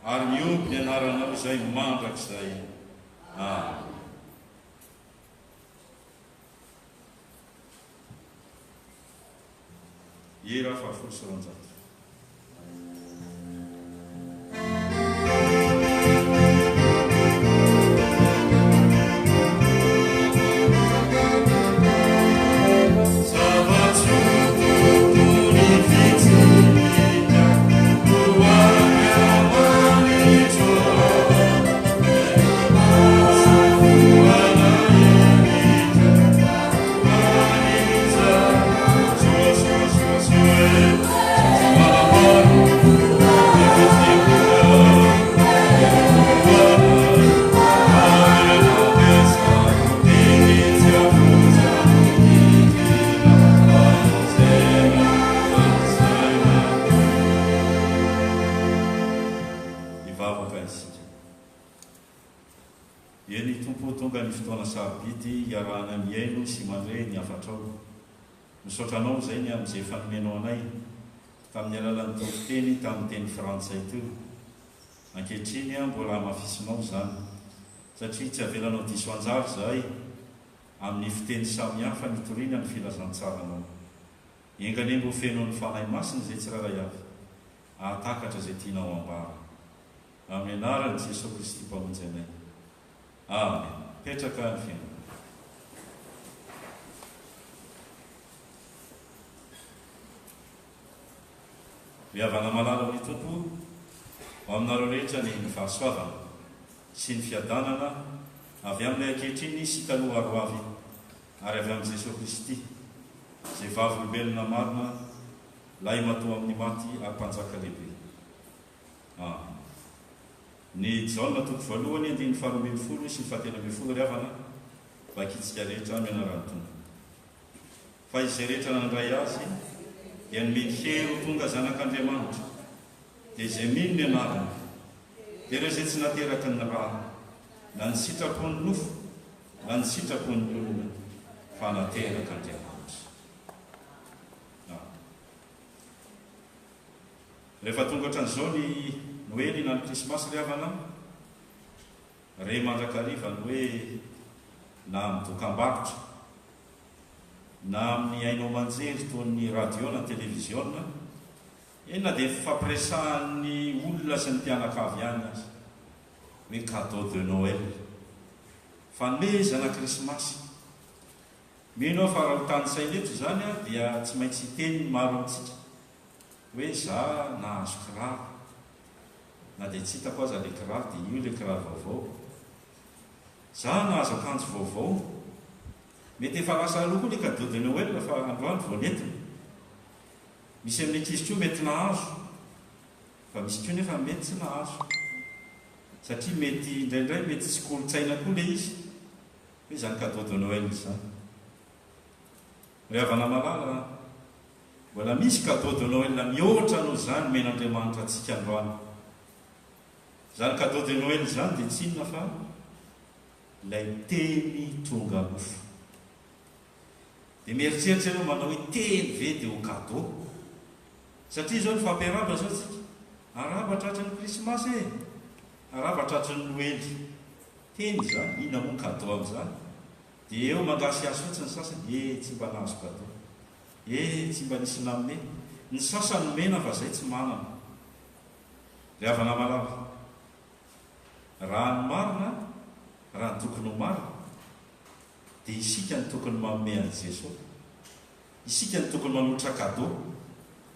A: ary miompy ny anaranao izay mandrakizay. Amen. Era fafolo sy roanjato.
E: Yeah.
A: vavaka isika. Eny tompo tonga ny fotoana sarobidy iarahana miaino sy mandre ny afatrao. Misotranao zay ny amin'izay fanomenao anay tamin'ny alalan'ny tokoteny tamin'ny teny frantsay teo. Ankehitriny mbola mafisinao zany satria tsy avelanao diso anjary zahay amin'ny fiteny samihafa nitoriana ny filazantsaranao. Engany mbo fenao ny fanahy masiny zay tsiraray avy ahatakatra zay tianao ambara. Amin'ny anaran'i Jesosy Kristy mpamonjy anay. Amen. Petraka ny fiainana. Mihavana malala ny tompo aminareo rehetra ny fahasoavana sy ny fiadanana avy amin'ilay ankehitriny sy taloha aroavy ary avy amin'i Jesosy Kristy zay vavolombelona marina lahy matoa amin'ny maty ary mpanjaka lehibe. Ny Jaona toko voalohany andiny 12 sy 14 ry havana vakitsika rehetra mianarany tonga. Fa izay rehetra nandray azy dia nomeny hero tonga zanak'Andriamanitra dia izay mino ny anarany dia ireo izay tsy nateraky ny raha na ny sitrapony nofo na ny sitrapony olona fa nateraky Andriamanitra. Rehefa tonga ohatran'izao ny Noely na ny Krismasy ry havana re mandrakariva ny hoe na amin'ny dokam-barotra na amin'ny ainao manjery toy ny radio na televiziona ena dia fampiresahan'ny olona sy ny mpianakavy ihany azy hoe cadeau de Noël fanomezana Krismasy. Mino fa raha ho tany sainy eto zany dia tsy maintsy teny maro amintsika hoe za nahazo kiraro na dia tsy hitako aza le kiraro dia io le kiraro vaovao. Za nahazo akanjo vaovao. Mety efa lasa aloha koa le cadeau de Noël fa androany vao nentina. Misy amin'ny ankizy koa mety nahazo fa misy koa nefa mety tsy nahazo satria mety indraindray mety tsy kolotsaina koa le izy hoe zany cadeau de Noël zany. Ry havana malala mbola misy cadeau de Noël mihoatra noho zany men'Andriamanitra antsika androany. Zany cadeau de Noël zany dia tsy inona fa ilay teny tonga mofo. Dia mieritreritra ianao manao hoe teny ve dia ho cadeau satria zao ny fampiaraba zao tsika araba tratry ny Krismasy araba tratry ny Noely teny zany inona moa cadeau amin'izany. Dia eo mangasy azy fotsiny sasany tsy mba nahazo cadeau tsy mba nisy namome ny sasany mena fa zay tsy manana. Ry havana malala raha ny marina raha ny tokony ho marina dia isika ny tokony manome an'i Jesosy, isika ny tokony manolotra cadeau.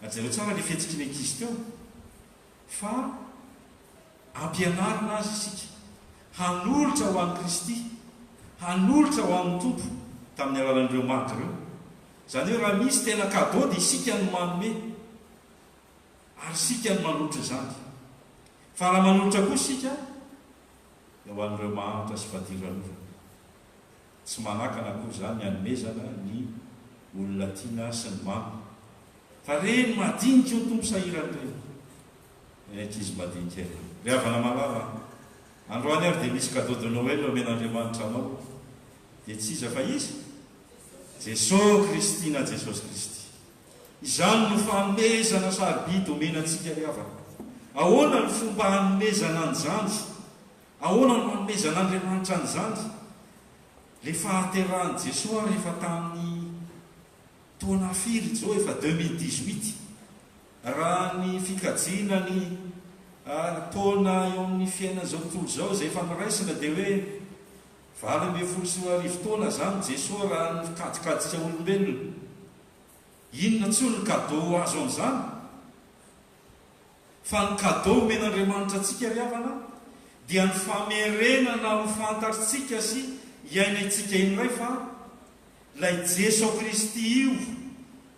A: Ajareo tsara le fihetsiky ny ankizy teo fa ampianarina azy isika hanolotra ho an'i Kristy, hanolotra ho an'ny tompo tamin'ny alalan'ireo maty ireo. Zany hoe raha misy tena cadeau dia isika ny manome ary isika ny manolotra zany. Fa raha manolotra koa isika dia ho an'ireo mahantra sy fadiranova tsy manakana koa zany hanomezana ny olona tiana sy ny mamy. Fa reny madinika io tompo sahiran'ireny ankizy madinika eny. Ry havana malala androany ary dia misy cadeau de Noël omen'Andriamanitra anao dia tsy iza fa izy Jesosy Kristy na Jesosy Kristy. Izany no fanomezana sarobidy omenantsika ry havana. Ahoana ny fomba hanomezana an'izany? Ahoana no hanomezana Andriamanitra an'izany? Le fahaterahan'i Jesosy rehefa tamin'ny taona firy zao efa 2018 raha ny fikajiana ny taona eo amin'ny fiainana zao tontolo zao zay efa niraisina dia hoe 20 taona zany Jesosy raha ny kadikadika olombelona. Inona tsy ho ny cadeau azo amin'izany fa ny cadeau men'Andriamanitra antsika ry havana dia ny famerenana ho fantatritsika sy hiaina itsika inoray fa ilay Jesosy Kristy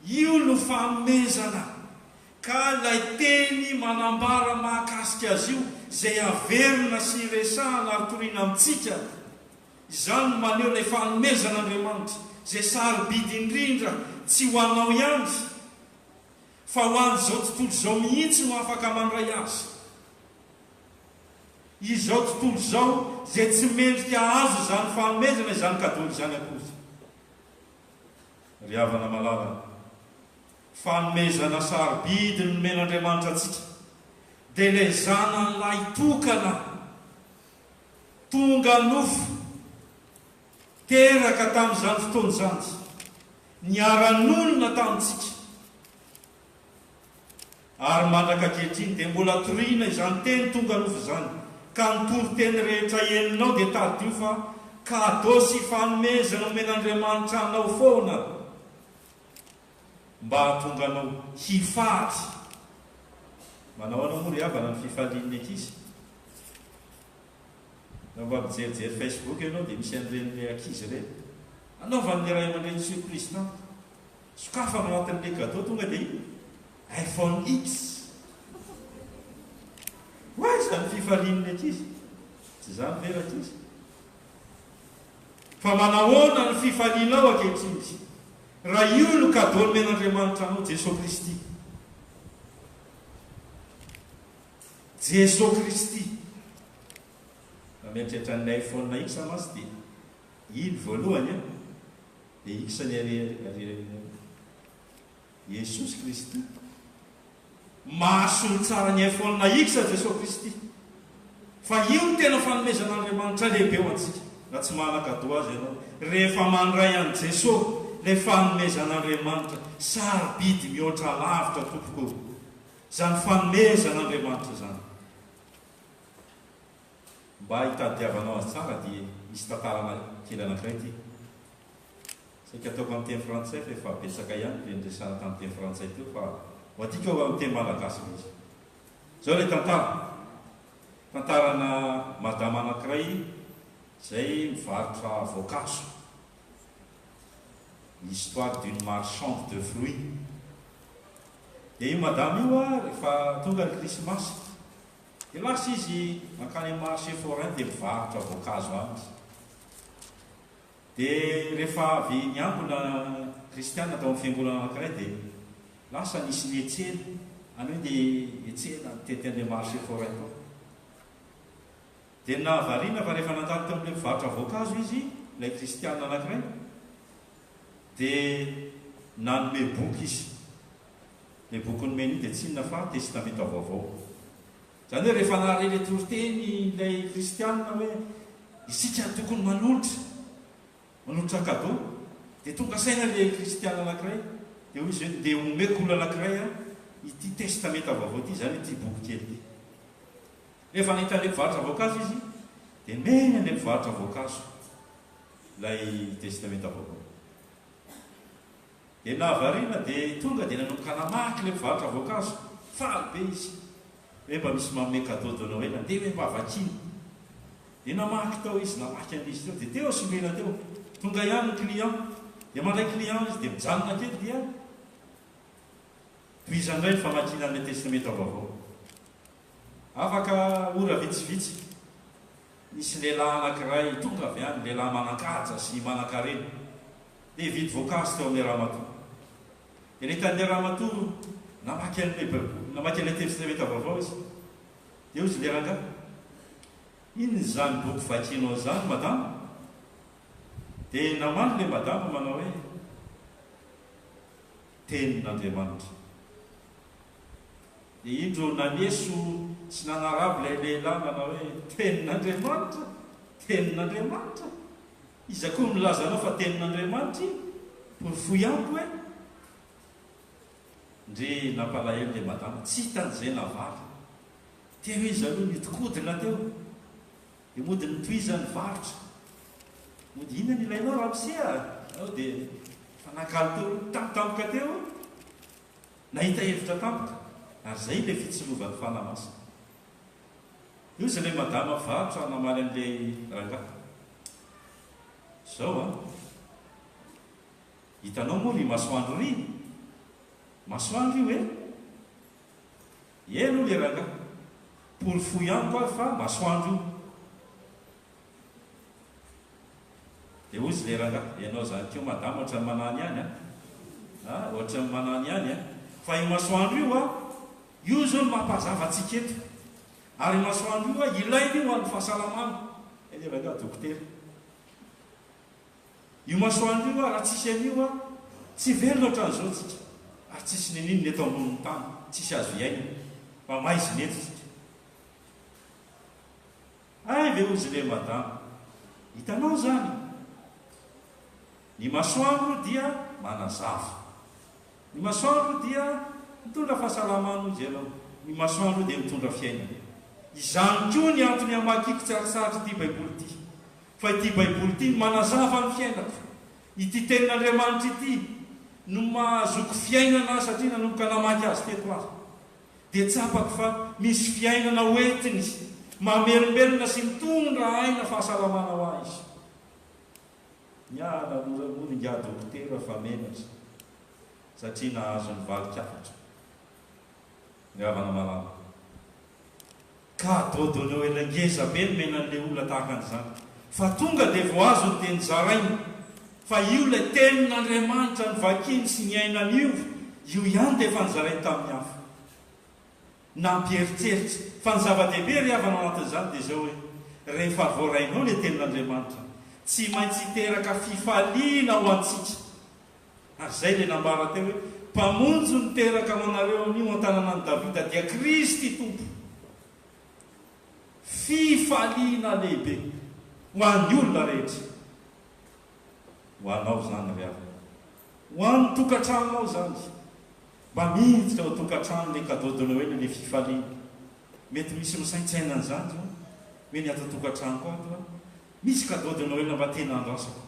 A: io no fanomezana ka ilay teny manambara mahakasika azy io izay averina sy resahana ary toriana amintsika. Izany maneho ilay fanomezan'Andriamanitra izay sarobidy indrindra tsy ho anao ihany fa ho an'izao tontolo izao mihitsy no afaka mandray azy. izao tontolo zao zay tsy mendrika azo zany fanomezana zany kadoly zany akory ry havana malala fanomezana sarobidy no men'Andriamanitra atsika dia ilay zanan'ilay tokana tonga nofo teraka tamin'izany fotoana zany niara-nolona tamintsika ary mandraka ankehitriny dia mbola toriana izany teny tonga nofo zany ka nitory teny rehetra eninao dia tadio fa kado sy fanomezana men'Andriamanitra anao foana mba hatonga anao hifady. Manao anao moa ry havana ny fifalian'ny ankizy na mba mijerijery Facebook ianao dia misy an'ireny ankizy ireny anaovan'ny ray aman-dreny surprise tamiko sokafana anatin'ilay cadeau tonga dia iPhone X hoy zany fifalian'ny ankizy tsy zany vera ankizy fa manahoana ny fifalianao ankehitriny raha io no cadeau men'Andriamanitra anao Jesosy Kristy. Jesosy Kristy mieritreritra ny iPhone X masy dia iny voalohany dia X ny Jesosy Kristy mahasolo tsara ny iPhone X Jesosy Kristy fa io no tena fanomezan'Andriamanitra lehibe ho antsika raha tsy manan-kadao azy ianao rehefa mandray an' Jesosy le fanomezan'Andriamanitra sarobidy mihoatra lavitra tompoko zany fanomezan'Andriamanitra zany. Mba hitadiavanao azy tsara dia misy tantarana kely anankiray ty saika ataoko amin'ny teny frantsay fa efa betsaka ihany le nresana tamin'ny teny frantsay teo fa ho atika amin'ny teny malagasy izy zao le tantarana madama anankiray zay mivarotra voankazo, l'histoire d'une marchande de fruits. Dia io madame io rehefa tonga ny krismasy dia lasa izy mankany marché forain dia mivarotra voankazo aminy. Dia rehefa avy niambona kristiana tao amin'ny fiangonana anankiray dia lasa nisy ny etsena any hoe dia etsena tety an'ilay marché forain tao. Dia nahavariana fa rehefa nandalo tao amin'ilay mivarotra voankazo izy ilay kristiana anankiray dia nanome boky izy. Le boky nomeny dia tsy inona fa testamenta vaovao. Zany hoe rehefa nahare le toriteny ilay kristiana hoe isika tokony manolotra cadeau dia tonga saina le kristiana anankiray dia izy dia omeko olona anankiray ity testamenta vaovao ity zany ity boky kely ity. Rehefa nahita le mivarotra voankazo izy dia mena le mivarotra voankazo ilay testamenta vaovao. Dia nahavariana dia tonga dia nanomboka namaky le mivarotra voankazo faly be izy hoe mba misy manome cadeau de Noël dia hoe mba vakiny. Dia namaky tao izy namaky an'izy teo dia teo somena teo tonga ihany ny client dia mandray client izy dia mijanona kely dia toizandray ny famakina amin'ny testamenta vaovao. Afaka ora vitsivitsy nisy lehilahy anankiray tonga avy any lehilahy manan-kaja sy manan-karena dia vidy voankazo teo amin'ny ramatoa. Dia nahitany ramatoa namaky an'ilay testamenta vaovao izy dia izy le rangahy iny zany boky vakinao zany madama. Dia namany le madama manao hoe tenin'Andriamanitra. Dia indro naneso sy nanarabo ilay lehilahy manao hoe tenin'Andriamanitra, tenin'Andriamanitra. Iza koa milazanao fa tenin'Andriamanitra por foy ampo hoe ndre nampalahelo le madama tsy hitan'izay navaly teo izy aloha nitokodina teo dia mody nitoizany varotra mody inona ny ilainao raha misia ao dia fanakalo teo tampotampoka teo nahita hevitra tampoka ary zay le fitsilovan'ny fanamasina. Io izy ilay madama varotra namaly an'ilay rangahy zao hitanao moa ry masoandro ry masoandro io eno le rangahy por foy ampo aho fa masoandro io. dia ozy le rangahy ianao zany keo madama ohatra ny manany ihany ohatra ny manany ihany fa io masoandro io io zao no mampahazava antsika eto ary masoandro io a ilainy io amin'ny fahasalamana elevanga dokotera io masoandro io a raha tsisy an'io a tsy velona ohatran'izao tsika ary tsisy ninino eto ambonin'ny tany tsisy azo iaina fa maiziny eto tsika ay ve ozy le madama hitanao zany ny masoandro dia manazava ny masoandro dia mitondra fahasalamana izy ianao ny masoandro dia mitondra fiainana izany koa ny antony amakiko tsaratsaratra ity baiboly ity fa ity baiboly ity manazava ny fiainako ity tenin'Andriamanitra ity no mahazoko fiainana satria nanomboka namaky azy teto azy dia tsapako fa misy fiainana hoentiny izy mamelombelona sy mitondra aina fahasalamana ho azy miala moramony nga dokotera fa menatra satria nahazo ny valikafatra ny avana malama ka dodoneo elangeza be ny menan'le olona tahaka an'izany fa tonga dia voazo ny teny zaraina fa io ilay tenin'Andriamanitra ny vakiny sy ny ainan'io io ihany dia efa nyzarainy tamin'ny hafa nampieritseritsy fa ny zava-dehibe ry havana anatin'izany dia zao hoe rehefa voarainao ilay tenin'Andriamanitra tsy maintsy hiteraka fifaliana ho antsika ary zay le nambara teo hoe mpamonjo niteraka manareo amin'io an-tanana ny Davida dia Kristy tompo fifaliana lehibe ho an'ny olona rehetra ho anao zany ry havana ho an'ny tokantranonao zany mba miditra ho tokantrano le kadodonao eny le fifaliana mety misy misaintsaina an'izany zao hoe ny atao tokantranoko ato a misy kadodonao ena mba tena andrasako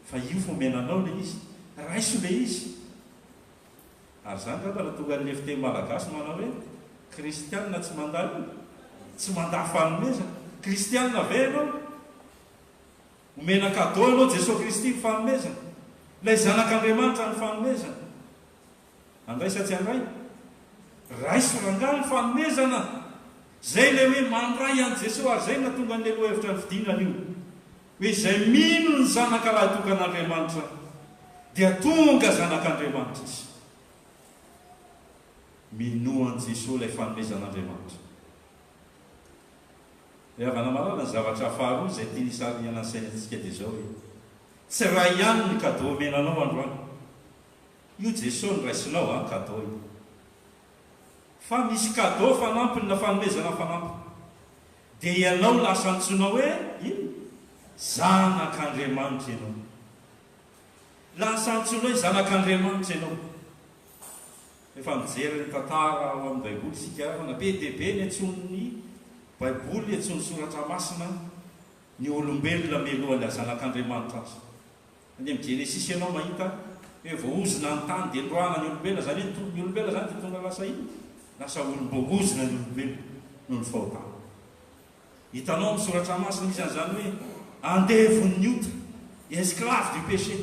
A: fa io fomenanao le izy raiso le izy ary zany raha raha tonga n'le fiteny malagasy manao hoe kristianina tsy mandalo tsy mandà fanomezana kristianina ve anao omena kadô anao Jesosy Kristy ny fanomezana lay zanak'Andriamanitra ny fanomezana andray sa tsy andray raiso rangaha ny fanomezana zay le hoe mandray an' Jesosy ary zay natonga n'le loha hevitra ny fidinana io hoe izay mino ny zanaka raha tokan'Andriamanitra dia tonga zanak'Andriamanitra izy minoan' Jesosy ilay fanomezan'Andriamanitra le havana malala ny zavatra faharoa izay tia nisary anasainantsika dia zao hoe tsy raha ihany ny kadô menanao androany io Jesosy ny raisinao a kadô io fa misy kadô fanampiny na fanomezana fanampiny dia ianao lasa antsonao hoe ino zanak'Andriamanitra ianao lasa antsonao hoe zanak'Andriamanitra ianao efa mijery ny tantara ao amin'ny baiboly sika fana be dia be ny antson'ny baiboly antsony soratra masina ny olombelona melohany zanak'Andriamanitra azy andeha amin'ny Jenesisy ianao mahita hoe voaozina ny tany dia ndroana ny olombelona zany hoe ny olombelona zany dia tonga lasa ino lasa olom-boaozina ny olombelona no ny fahotana hitanao amin'ny soratra masina misy an'izany hoe andevon'ny ota esclave du péché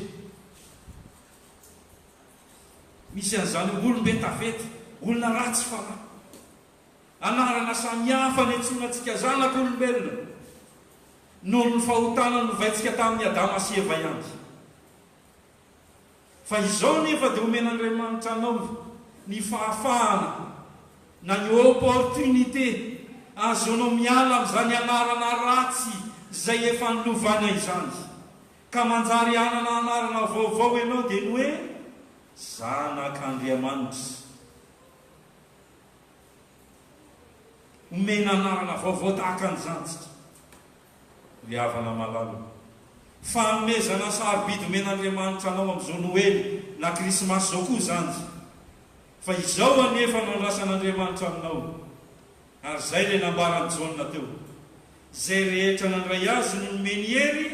A: misy an'izany olombe tafety olona ratsy fanahy anarana samihafa ny antsonantsika zanak'olombelona noho ny fahotana novaintsika tamin'ny Adama sy Eva ihany fa izao nefa dia omen'Andriamanitra anao ny fahafahana na ny opportunité azonao miala amin'izany anarana ratsy zay efa nilovana izany ka manjary anana anarana vaovao ianao dia ny hoe zanak'Andriamanitra omena anarana vaovao tahaka an'izany tsika ry havana malala fanomezana sarobidy omen'Andriamanitra anao amin'izao Noely na krismasy zao koa zany fa izao anefa nandrasan'Andriamanitra aminao ary zay le nambarany Jaona teo zay rehetra nandray azy no nomeny hery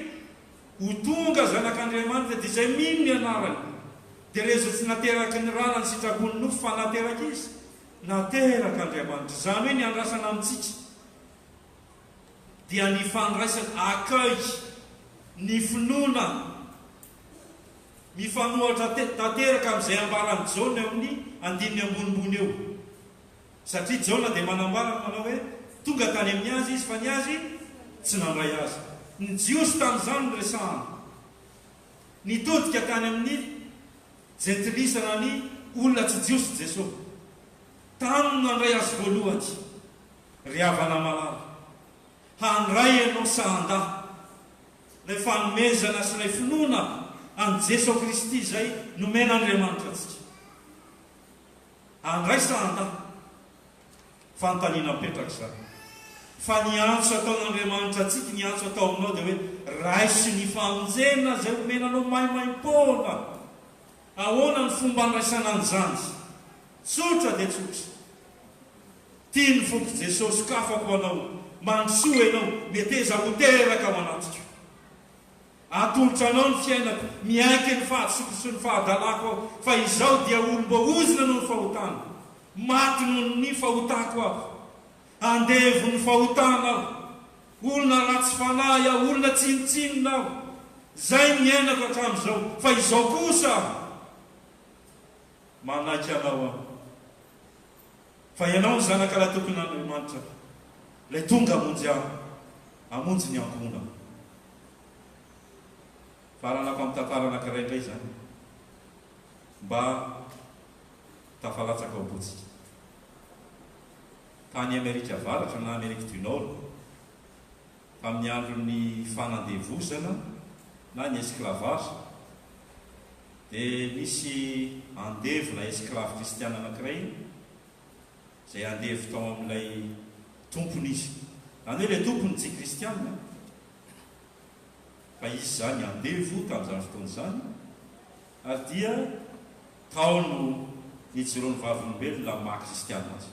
A: ho tonga zanak'Andriamanitra dia izay mino ny anarany dia rehefa tsy nateraky ny rana ny sitrapony nofo fa nateraky izy naterak'Andriamanitra zany hoe ny andrasana amintsika dia ny fandraisana accueil ny finoana mifanohatra tanteraka amin'izay ambarany Jaona eo amin'ny andininy ambonimbony eo satria Jaona dia manambara manao hoe tonga tany amin'ny azy izy fa ny azy tsy nandray azy ny jiosy tamin'izany ny resahana nitodika tany amin'ny jentilisana ny olona tsy jiosy Jesosy tany nandray azy voalohany ry havana malala handray ianao sahanda lay fanomezana sy lay finoana an Jesosy Kristy zay nomen'Andriamanitra atsika handray sahanda fanontaniana mipetraka zany fa ny antso ataon'Andriamanitra atsika ny antso ataonao dia hoe raisy ny famonjena zay omenanao maimaim-poana ahoana ny fomba andraisana an'izany tsotra dia tsotra tia ny foko Jesosy kafako anao mandrosoa ianao meteza ho teraka ao anatika atolotra anao ny fiainako miaiky ny fahadisoko sy ny fahadalako aho fa izao dia olom-boozina noho ny fahotana maty noho ny fahotako aho andevo ny fahotana aho olona ratsy fanahy aho olona tsinotsinona aho zay miainako hatramin'izao fa izao kosa manaiky anao aho fa ianao ny zanaka raha tokony Andriamanitra lay tonga amonjy aho amonjy ny ankona faranako amin'ny tantara anankiray indray zany mba tafalatsaka obotsika tany Amerika avaratra na Amerika du Nord tamin'ny andron'ny fanandevosana na ny esclavage dia misy andevo na esclave kristiana anankiray zay andevo tao amin'ilay tompony izy any hoe ilay tompony tsy kristiana fa izy zany andevo tamin'izany fotoana zany ary dia tao no nijoroany vavolombelona la maha kristiana azy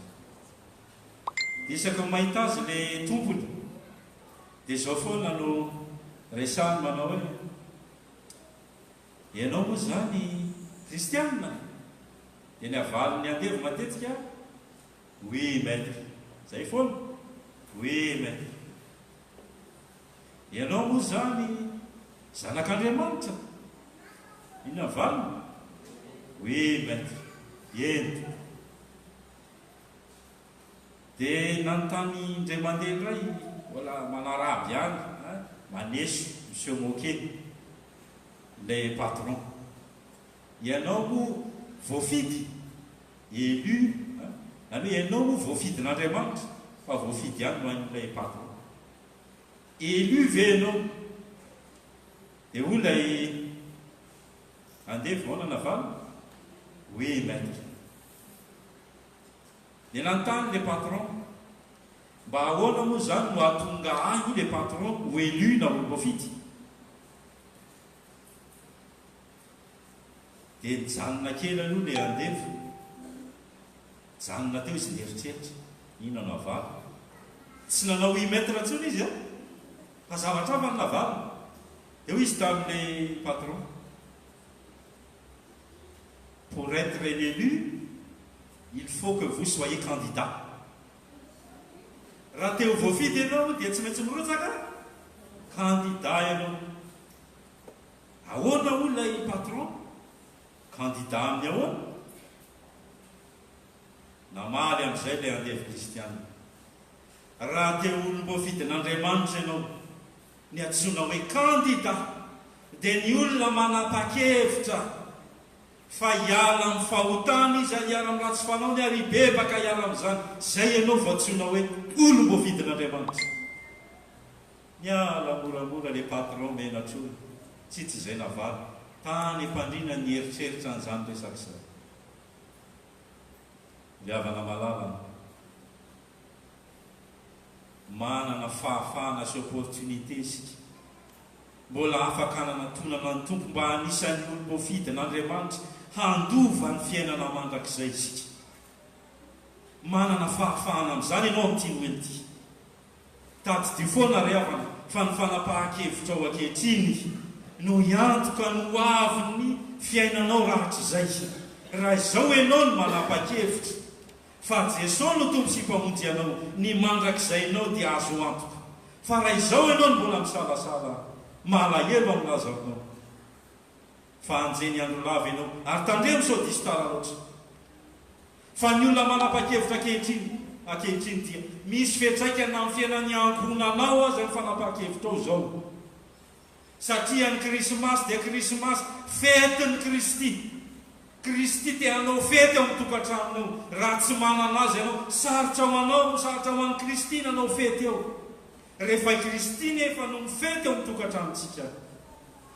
A: dia isaky mahita azy ilay tompony dia zao foana no resany manao hoe ianao moa zany kristiana dia ny avalony andevo matetika oui maître zay foana oui maître ianao moa zany zanak'Andriamanitra ino avalony oui maître ento dia nanontany indray mandeha indray wala manaraby any maneso monsieur moquet lay patron ianao moa voafidy élu zany hoe ianao moa voafidin'Andriamanitra fa voafidy any no an'ilay patron élu ve ianao dia ho lay andevo maona navalona oui maître dia nanontany lay patron mba ahoana moa zany no atonga ahy le patron ho élu na olo voafidy dia nijanona kely aloha le andevo janona teo izy neritreritra ino no avalo tsy nanao i maître intsony izy fa zavatra avy ny navalona dia hoy izy tamin'ilay patron pour être l'élu il faut que vous soyez candidat raha teo voafidy ianao dia tsy maintsy mirotsaka candidat ianao ahoana olona i patron candidat amin'ny ahoana namaly amin'izay lay andevo kristiana raha teo olom-boafidin'Andriamanitra ianao ny antsoina hoe candidat dia ny olona manapa-kevitra fa hiala amin'ny fahotana izy hiala amin'ny ratsy fanaony ary bebaka hiala amin'izany zay ianao voantsoina hoe olom-boafidin'Andriamanitra miala moramora le patron menatrony tsy tsy zay navaly tany mpandrina ny eritreritra an'izany resak'izay liavana malalana manana fahafahana sy opportunité isika mbola afaka nanantonana ny tompo mba anisan'ny olom-boafidin'Andriamanitra handova ny fiainana mandrak'izay isika manana fahafahana amin'izany ianao amin'ity noelyty tady dio foana ry havana fa ny fanapahan-kevitra ao ankehitriny no hiantoka no avy ny fiainanao rahatr'izay raha izao ianao no manapa-kevitra fa Jesosy no tompo sy mpamonjy anao ny mandrak'izay ianao dia azo antoka fa raha izao ianao no mbola misalasala malahelo amin'nazanao fa anjeny andro lava ianao ary tandremo sao diso tara loatra fa ny olona manapa-kevitra ankehitriny dia misy fiantraikana amin'ny fiainany ankonanao aza ny fanapa-kevitra ao zao satria ny krismasy dia krismasy fetiny Kristy Kristy te hanao fety ao mitokantranonao. Raha tsy manana azy ianao, sarotra ho anao, sarotra ho an'i Kristy nanao fety eo. Rehefa Kristy nefa no mifety ao mitokantranontsika,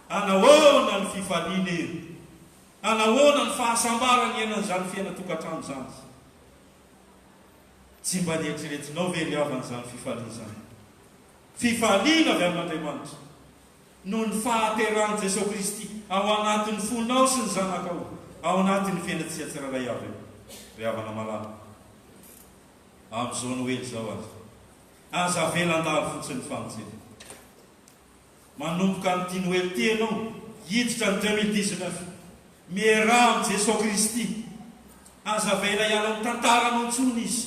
A: anahoana ny fifaliana eo, anahoana ny fahasambarany ianan'izany fiaina-tokantrano zany. Tsy mba nieritreretinao ve ry havan'izany fifaliana zany? Fifaliana avy amin'Andriamanitra no ny fahateran'i Jesosy Kristy ao anatin'ny fonao sy ny zanakao, ao anatin'ny fiaina-tsika tsirairay avy ry havana malala. Amin'izao Noely zao azy, aza velan-dalo fotsiny fanjely. Manomboka amin'ity Noely ty ianao, hiditra ny 2019, miaraha amin'ny Jesosy Kristy, aza vela hiala amin'ny tantaranao intsony izy,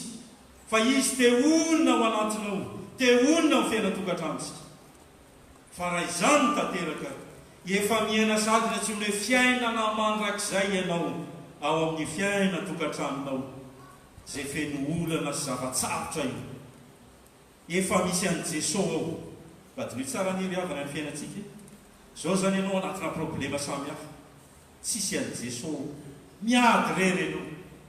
A: fa izy te onona ao anatinao, te onona amin'ny fiaina-tokantranontsika. Fa raha izany tanteraka, efa miaina sady na tsy hoe fiainana mandrakizay ianao ao amin'ny fiaina-tokantranonao, zay feno olana sy zavatsarotra io. Efa misy an'i Jesosy ao. Badiny tsara ny havana ny fiainantsika. Zao zany ianao anatina problema samihafa, tsisy an'i Jesosy, miady rery ianao.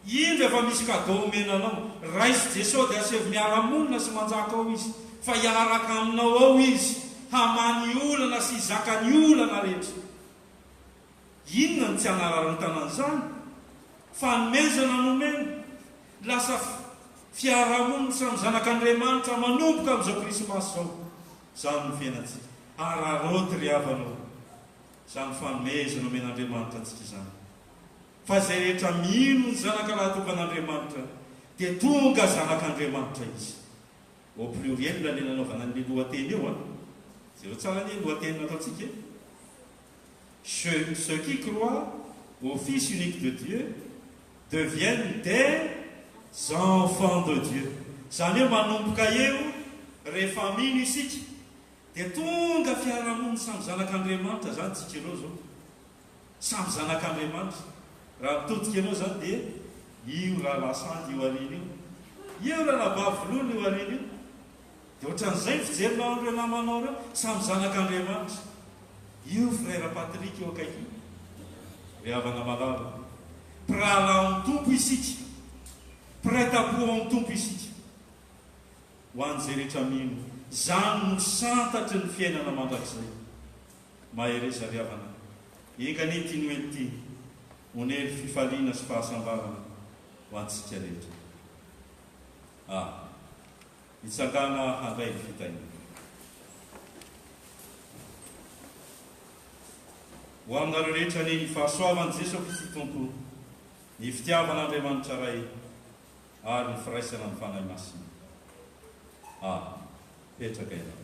A: Indro efa misy kadao omenanao, raisy Jesosy dia asevy miara-monina sy manjaka ao izy, fa hiaraka aminao ao izy, hamany olana sy zakany olana rehetra. Inona ny tsy anararontanan'izany? Fanomezana nomena, lasa fiarahamonina samy zanak'Andriamanitra manomboka amin'izao Krismasy zao. Zany ny fiainantsika. Araroty ry havanao, zany fanomezana omen'Andriamanitra antsika izany. Fa izay rehetra mino ny zanaka raha tokan'Andriamanitra, dia tonga zanak'Andriamanitra izy. Au pluriel la nanaovana ny lohateny eo, zay tsara ny lohateny nataontsika. Ceux qui croient au Fils unique de Dieu deviennent des enfants de Dieu. Zany hoe manomboka eo, rehefa mino isika, dia tonga fiarahamonina samy zanak'Andriamanitra zany tsika ireo zao. Samy zanak'Andriamanitra. Raha mitodika ianao zany dia io raha lasandy io arina io, io raha nabavoloana io arina io. Dia ohatran'izay fijerinao ireo namanao ireo, samy zanak'Andriamanitra. Io frère Patrick eo akaiky, ry havana malala. Prala amin'ny tompo isika, prêt-à-pour amin'ny tompo isika. Ho an'izay rehetra mino, zany no santatry ny fiainana mandrakizay. Mahereza ry havana. Enkany ty Noely ty, onery fifaliana sy fahasambarana ho antsika rehetra. Hitsangana handray ny fitaina. Ho aminareo rehetra ny fahasoavan'i Jesosy Kristy Tompo, ny fitiavan'Andriamanitra ray, ary ny firaisana ny fanahy masina. Petraka ianao.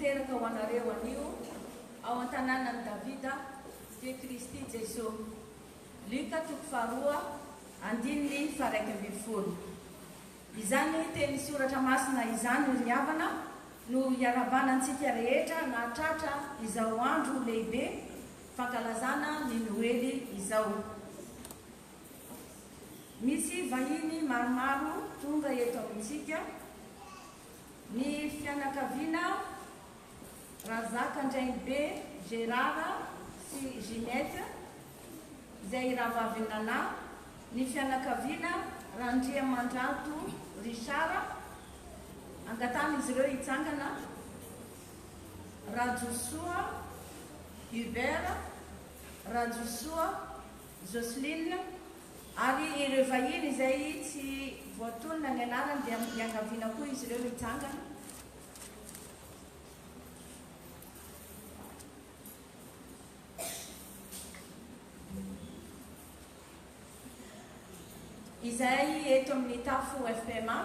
C: Teraka ho anareo anio ao an-tanànan'i Davida dia Kristy Jesosy. Luka toko faharoa andininy faraiky ambin'ny folo. Izany teny soratra masina izany ry havana no hiarabanantsika rehetra nahatratra izao andro lehibe fankalazana ny Noely izao. Misy vahiny maromaro tonga eto amintsika. Ny fianakaviana Razakandraibe Gérard sy Ginette izay ravavin-nana. Ny fianakaviana Randriamandrato Richard angatana izy ireo hitsangana. Rajosoa Hubert, Rajosoa Jocelyne ary ireo vahiny izay tsy voatonona ny anarany dia miankaviana koa izy ireo hitsangana. Izay eto amin'ny tafo FPMA.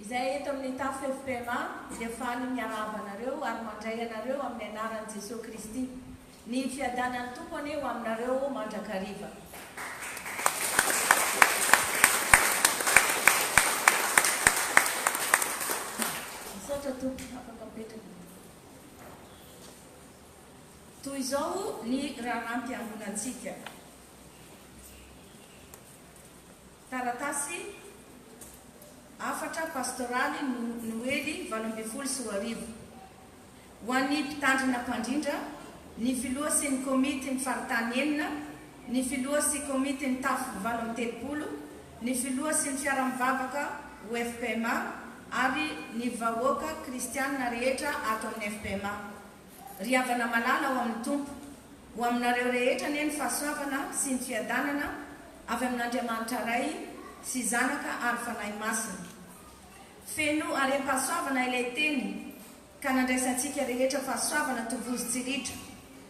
C: Izay eto amin'ny tafo FPMA dia faly miarahaba anareo ary mandray anareo amin'ny anaran'i Jesosy Kristy. Ny fiadanan'ny tompony eo aminareo mandrakariva. raharampiangonantsika. Taratasy afatra pastoraly Noely 2024. Ho an'ny mpitandrina mpandrindra, ny filoha sy ny komity ny faritany enina, ny filoha sy komity ny tafo 730, ny filoha sy ny fiara-mivavaka ho FPMA ary ny vahoaka kristianina rehetra ato amin'ny FPMA. Ry havana malala ho amin'ny tompo, ho aminareo rehetra ny fahasoavana sy ny fiadanana avy amin'Andriamanitra ray sy zanaka ary fanahy masina. Feno arem-pahasoavana ilay teny ka nandraisantsika rehetra fahasoavana tovozy tsiritra,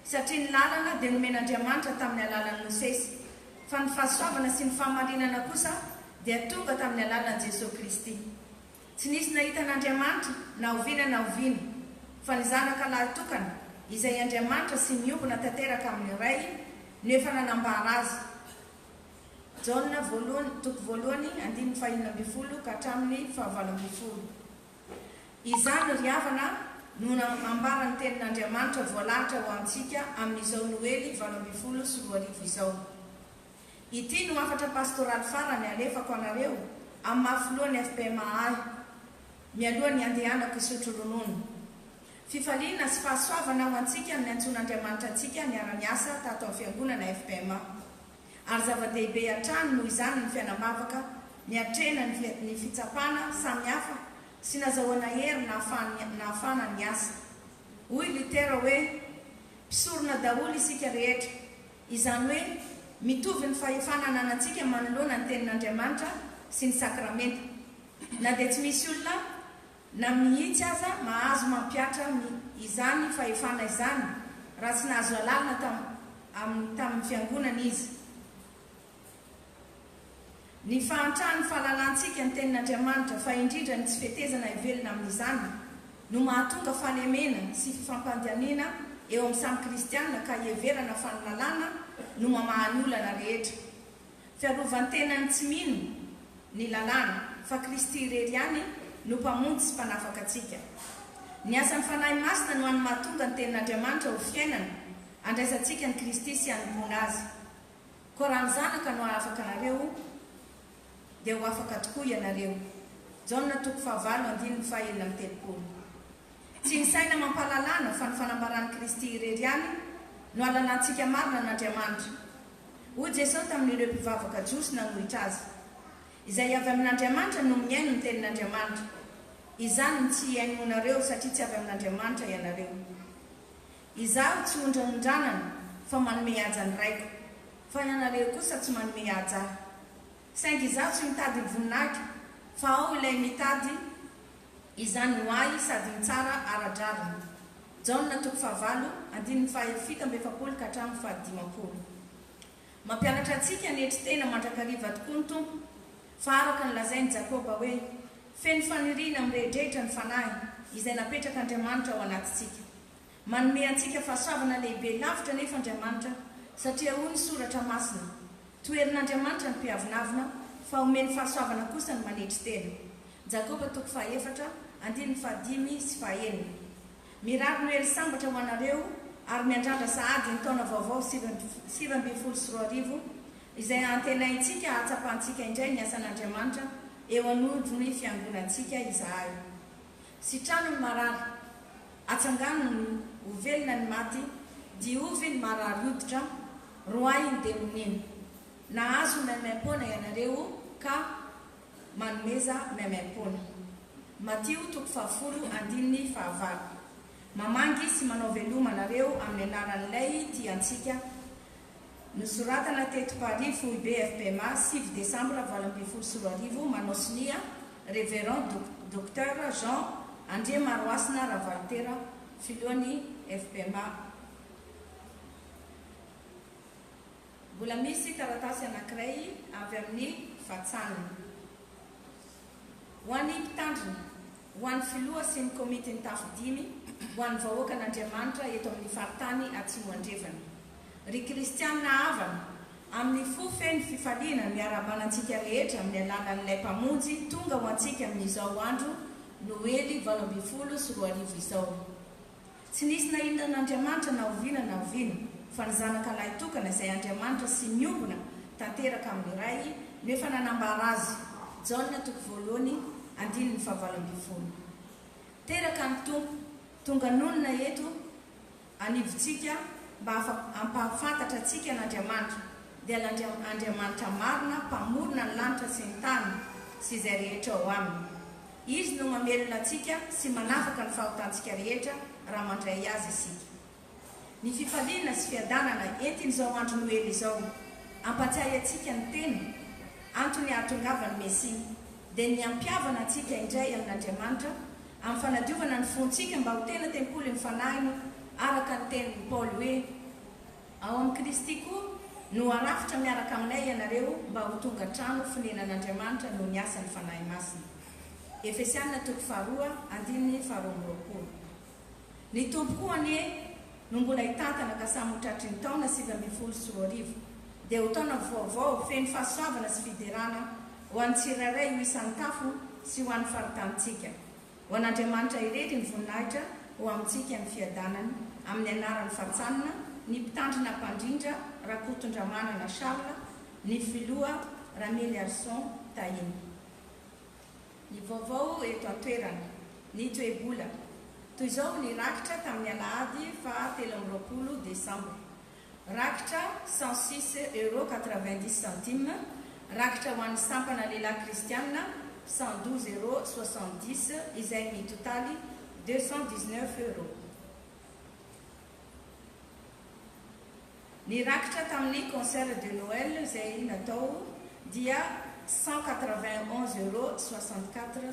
C: satria ny lalana dia nomen'Andriamanitra tamin'ny alalan'ny Mosesy, fa ny fahasoavana sy ny fahamarinana kosa dia tonga tamin'ny alalan'i Jesosy Kristy. Tsy nisy nahita n'Andriamanitra na oviana, fa ny zanaka lahatokana izay Andriamanitra sy miompona tanteraka amin'ny ray no efa nanambara azy. Jaona 1:1 ka hatramin'ny 12. Izany ry havana no nambara ny tenin'Andriamanitra voalahatra ho antsika amin'izao Noely 2024 izao. Ity no afatra pastoraly farany alefako anareo amin'ny mahafilohan'ny FPMA ahy, mialohan'ny andehanako isotro ronono. Fifaliana sy fahasoavana ho antsika ny antson'Andriamanitra antsika niara-miasa tato amin'ny fiangonana FPMA. Ary zava-dehibe hatrany noho izany ny fianamavaka, ny atrena ny fitsapana samihafa sy nazahoana hery na ahafana ny asa. Hoy litera hoe mpisorona daholo isika rehetra, izany hoe mitovy ny fahefanana anantsika manoloana ny tenin'Andriamanitra sy ny sakramenta. Na dia tsy misy olona na mihitsy aza mahazo mampiatra izany fahefana izany raha tsy nahazo alalina tamin'ny fiangonana izy. Ny fahantrany fahalalantsika ny tenin'Andriamanitra fa indrindra ny tsy fetezana ivelona amin'izany no mahatonga fanemena sy fifampandaniana eo amin'ny samy kristianina ka hieverana fanolalana no mamahany olana rehetra. Fiarovantenany tsy mino ny lalàna fa Kristy irery ihany no mpamonjy sy mpanafaka atsika. Ny asan'ny fanahy masina no any mahatonga ny tenin'Andriamanitra ho fiainana andraisantsika ny Kristy sy hanompoana azy. Koa raha ny zanaka no afaka anareo dia ho afaka tokoa ianareo. Jaona 5:1-7. Tsy ny saina mampalalana fa ny fanambarany Kristy irery ihany no alalantsika marina n'Andriamanitra. Hoy Jesosy tamin'ireo mpivavaka jiosy nanohitra azy, izay avy amin'Andriamanitra no miaino ny tenin'Andriamanitra. Izany ny tsy iainonareo satria tsy avy amin'Andriamanitra ianareo. Izaho tsy ondranondranana fa manome haja ny raiko, fa ianareo kosa tsy manome haja ahy. Saingy izaho tsy mitady ny voninahitra, fa ao ilay mitady izany ho ahy sady ny tsara ara-drariny. Jaona 5:7 ka hatramin'ny 15. Mampianatra antsika ny etri-tena mandrakariva tokoa ny tompo, fa araka ny lazainy Jakoba hoe feno faniriana mirehdrehitra ny fanahy izay napetraka Andriamanitra ao anatintsika. Manome antsika fahasoavana lehibe lavitra nefa Andriamanitra, satria hoy ny soratra masina, toerin'Andriamanitra ny mpiavinavina fa omeny fahasoavana kosa ny manetry tena. Jakoba 4:5-5. Mirary Noely sambatra ho anareo ary miandrandra sahady ny taona vaovao 2024 izay antenaintsika hatsapantsika indray ny asan'Andriamanitra eo anodiny fiangonantsika izahay. Sitrano ny marary, atsangano ny ovelona ny maty, diovy ny marary hoditra, roay ny demonina. Nahazo maimaim-pona ianareo ka manomeza maimaim-pona. Matio 10:5. Mamangy sy manao veloma anareo amin'ny anaran'ilay tiantsika. Nosoratana teto Parivo IB FPMA 7 Desambra 2024 manao sonia Révérend Docteur Jean André Maroasina Ravaltera filohan'ny FPMA. Mbola misy taratasy anankiray avy amin'ny fatsanina. Ho an'ny mpitandrina, ho an'ny filoha sy ny komity ny tafo-5, ho an'ny vahoaka n'Andriamanitra eto amin'ny faritany Atsimo Andrevana. Ry kristianina havana, amin'ny fofeny fifaliana miara-banantsika rehetra amin'ny alalan'ilay mpamonjy tonga ho antsika amin'izao andro Noely 2024 izao. Tsy nisy na inona n'Andriamanitra na oviana, fa ny zanakalahy tokana izay Andriamanitra sy miombona tanteraka amin'ny ray nefa nanambara azy. Jaona toko voalohany andininy 7. Teraka ny tompo tonga nonona eto anivontsika mba ampahafantatra antsika n'Andriamanitra dia l'Andriamanitra marina mpamorona ny lanitra sy ny tany sy izay rehetra ao aminy. Izy no mamelona antsika sy manafaka ny fahotantsika rehetra raha mandray azy isika. Ny fifaliana sy fiadanana entin'izao andro Noely izao ampatsiahy antsika ny tena antony ahatongavany Mesia dia ny ampiavana antsika indray amin'Andriamanitra amin'ny fanadiovana ny fontsika mba ho tena tempolo ny fanahiny araka ny tenin'ny Paoly hoe ao amin'ny Kristy koa no arafitra miaraka aminay ianareo mba ho tonga trano fonenan'Andriamanitra no ny asany fanahy masina. Efesianina toko 2 andininy 12. Ny tompo koa anie no mbola hitantana ka samotratry ny taona 720 dia ho taona vaovao feno fahasoavana sy fiderana ho an'ny tsirairay ho isan'ny tafo sy ho an'ny faritantsika. Ho an'Andriamanitra irery ny voninahitra ho amintsika ny fiadanany amin'ny anaran'ny fatsanina ny mpitandrina mpandrindra Rakotondramanana Charles ny filoha Ramely Arson Tahiny. Ny vaovao eto an-toerana ny toe-bola toy izao ny rakitra tamin'ny alahady fa 13 Desambra. Rakitra 106,90 €. Rakitra ho an'ny sampana lehilahy kristianina 112,70 € izay mitotaly 219 €. Ny rakitra tamin'ny concert de Noël izay natao dia 191,64 €.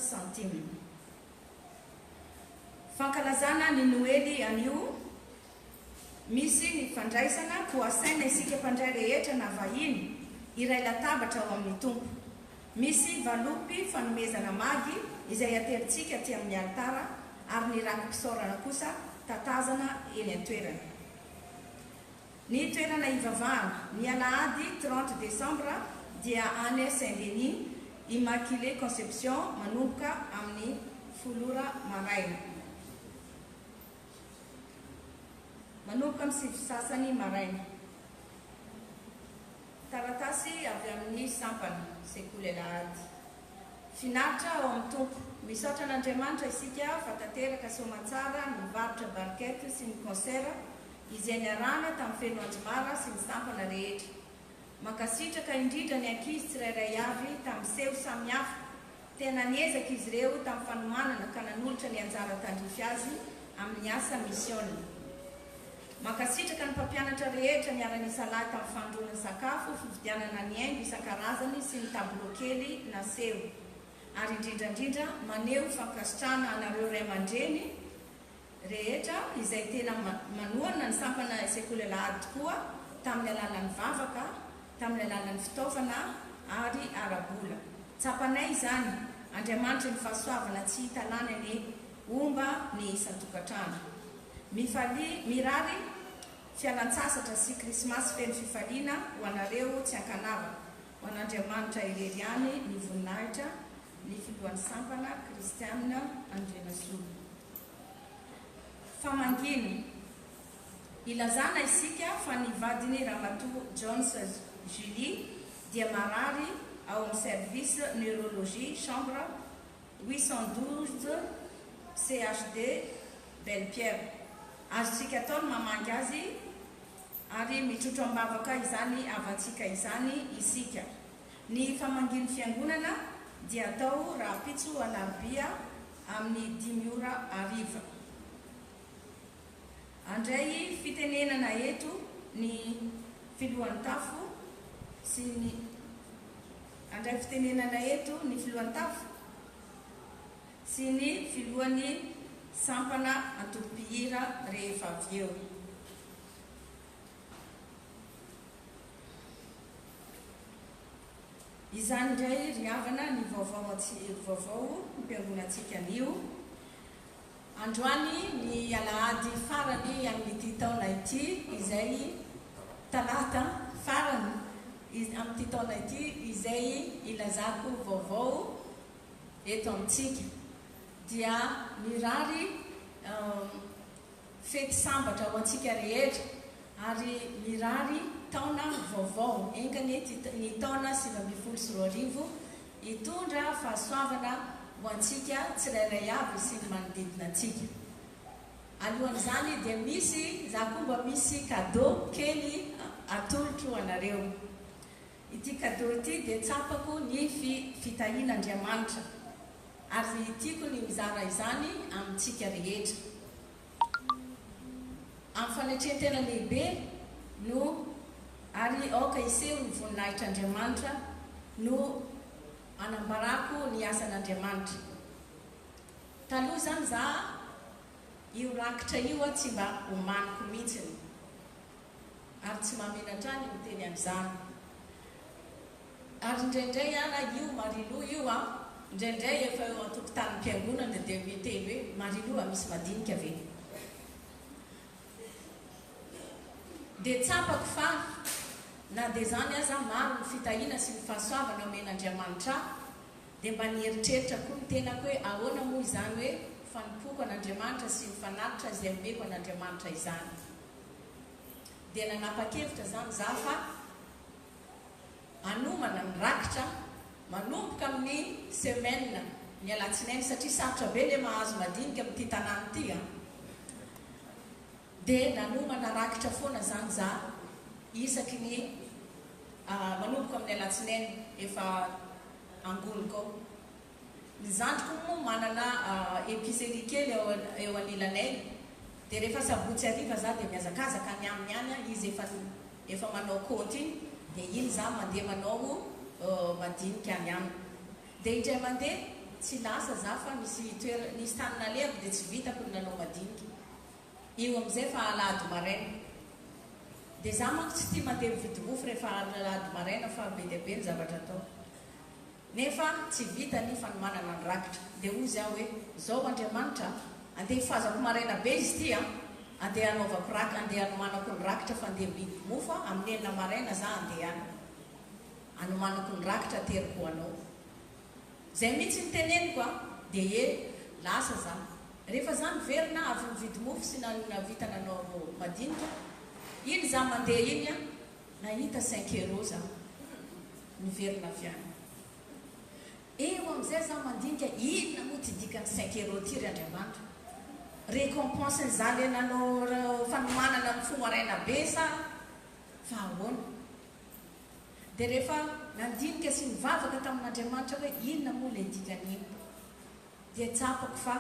C: Fankalazana ny Noely anio misy ny fandraisana ho asaina isika mpandray rehetra na vahiny iray latabatra ao amin'ny tompo. Misy valopy fanomezana magy izay ateritsika aty amin'ny altara ary ny ranom-pisaorana kosa tatazana eny an-toerana. Ny toerana ivavahana ny alahady 30 Desambra dia any Saint-Denis Immaculée Conception manomboka amin'ny 10 maraina. Manomboka amin'ny 7 sasany maraina. Taratasy avy amin'ny sampana sekoly alahady. Finaritra ao amin'ny tompo. Misaotra an'Andriamanitra isika fa tanteraka soamantsara ny mivarotra barkety sy ny konsera izay niarahana tamin'ny feno anjomara sy ny sampana rehetra. Mankasitraka indrindra ny ankizy tsirairay avy tamin'ny seho samihafa. Tena niezaka izy ireo tamin'ny fanomanana ka nanolotra ny anjara tandrify azy amin'ny asa misiona. Mankasitraka ny mpampianatra rehetra niara-nisa lahy tamin'ny fandroana sakafo, fividianana ny haingo isan-karazany sy ny tableau kely na seho. Ary indrindrandrindra maneho fankasitrahana anareo ray aman-dreny rehetra izay tena manohana ny sampana sekoly alahady tokoa tamin'ny alalan'ny vavaka, tamin'ny alalan'ny fitaovana ary ara-bola. Tsapanay izany, Andriamanitra ny fahasoavana tsy hitanany ny omba ny isan-tokantrano. Mirary fialan-tsasatra sy krismasy feno fifaliana ho anareo tsy ankanava. Ho an'Andriamanitra irery any ny voninahitra ny filohan'ny sampana kristianina Andrenasoa. Famangina ilazana isika fa ny vadiny Ramatoa Jones Julie dia marary ao amin'ny service neurologie chambre 812 CHD Belle-Pierre. Azontsika ataony mamangy azy ary mitrotro ambavaka izany avantsika izany isika. Ny famanginy fiangonana dia atao raha pitso alarobia amin'ny 10:00 Andray fitenenana eto ny filohan'ny tafo sy ny andray fitenenana eto ny filohan'ny tafo sy ny filohan'ny sampana antoko-pihira rehefa avy eo. Izany indray ry havana ny vaovao mpiangonantsika anio. Androany ny alahady farany amin'ity taona ity izay talata farany amin'ity taona ity izay ilazako vaovao eto amintsika dia mirary fety sambatra ho antsika rehetra ary mirary taona vaovao engany ny taona 2024 hitondra fahasoavana ho antsika tsirairay avy sy ny manodidina antsika. Alohan'izany dia misy zakomba misy cadeau kely atolotro anareo. Ity cadeau ity dia tsapako ny fitahian'Andriamanitra ary tiako ny mizara izany amintsika rehetra. Amin'ny fanatrehantena lehibe no ary aoka iseho ny voninahitr'Andriamanitra no anambarako ny asan'Andriamanitra. Taloha zany za io rakitra io tsy mba homaniko mihitsiny ary tsy mamenatra ny miteny amin'izany. Ary indraindray ana io marilo io indraindray efa eo an-tokotanim-piangonana dia miteny hoe marilo misy madinika ve. Dia tsapako fa na dia zany aza maro ny fitahiana sy ny fahasoavana omen'Andriamanitra dia mba nieritreritra koa ny tenako hoe ahoana moa izany hoe fanimpoko an'Andriamanitra sy ny fanatitra izay omeko an'Andriamanitra izany. Dia nanapa-kevitra zany za fa anomana ny rakitra manomboka amin'ny semaine ny alatsinainy satria sarotra be le mahazo madinika amin'ity tanàna ity. Dia nanomana rakitra foana zany za isaky ny manomboka amin'ny alatsinainy efa angoliko. Ny zandriko moa manana épicerie kely eo anilanay dia rehefa sabotsy hariva za dia miazakazaka ny aminy any izy efa manao compte iny dia iny za mandeha manao madinika any aminy. Dia indray mandeha tsy lasa za fa nisy tany nalehako dia tsy vitako ny nanao madinika. Io amin'izay fa alahady maraina. Dia za manko tsy tia mandeha mividy mofo rehefa alahady maraina fa be dia be ny zavatra atao. Nefa tsy vita ny fanomanana ny rakitra. Dia hoy za hoe zao Andriamanitra andeha hifazako maraina be izy ity andeha hanaovako andeha hanomanako ny rakitra fa andeha mividy mofo amin'ny enina maraina za andeha hanomanako ny rakitra teriko anao. Zay mihitsy ny teneniko dia lasa za. Rehefa za miverina avy mividy mofo sy navita nanao madinika, iny za mandeha iny nahita 5 euro za miverina avy any. Eo amin'izay za mandinika inona moa ty dikany 5 euro ty ry Andriamanitra. Récompense za le nanao fanomanana ny fomaraina be sa fa ahoana. Dia rehefa nandinika sy nivavaka tamin'Andriamanitra hoe inona moa le dikan'iny, dia tsapako fa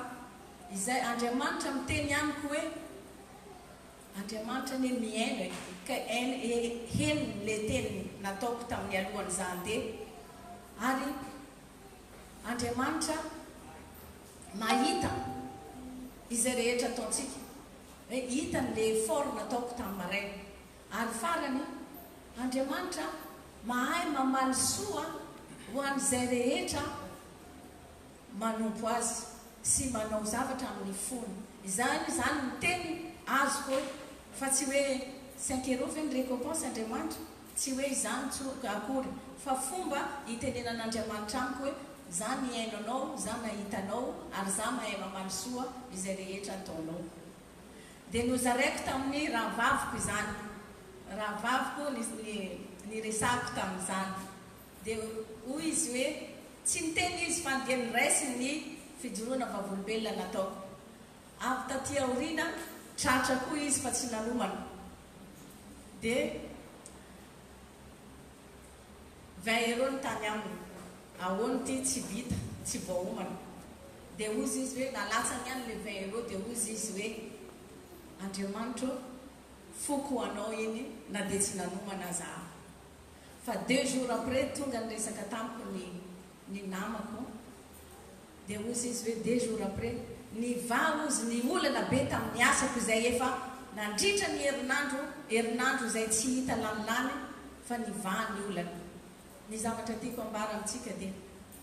C: izay Andriamanitra miteny amiko hoe Andriamanitra ny miaina ka heny le teny nataoko tamin'ny alohan'ny za andeha. Ary Andriamanitra mahita izay rehetra ataontsika hoe hitany le effort nataoko tamin'ny maraina. Ary farany Andriamanitra mahay mamaly soa ho an'izay rehetra manompo azy sy manao zavatra amin'ny fony. Izany ny teny azoko hoe fa tsy hoe 5 euro ve ny récompense Andriamanitra, tsy hoe izany akory fa fomba hitenenan'Andriamanitra amiko hoe za ny hainanao, za nahitanao ary za mahay mamaly soa izay rehetra ataonao. Dia nozaraiko tamin'ny rahavaviko izany. Rahavaviko ny resako tamin'izany. Dia hoy izy hoe tsy niteny izy fa dia niraisy ny fijoroana vavolombelona nataoko. Avy taty aoriana tratra koa izy fa tsy nanomana. Dia 20 euro ny tany aminy. Ahoana ty tsy vita, tsy voahomana. Dia hoy izy hoe nalatsany ihany le 20 euro. Dia hoy izy hoe Andriamanitra foko anao iny na dia tsy nanomana za. Fa 2 jours après tonga ny resaka tamiko ny namako. Dia hoy izy hoe 2 jours après ny vahozy ny olana be tamin'ny asako izay efa nandritra ny herinandro izay tsy hita lamilany fa ny vaha ny olana. Ny zavatra tiako ambara amintsika dia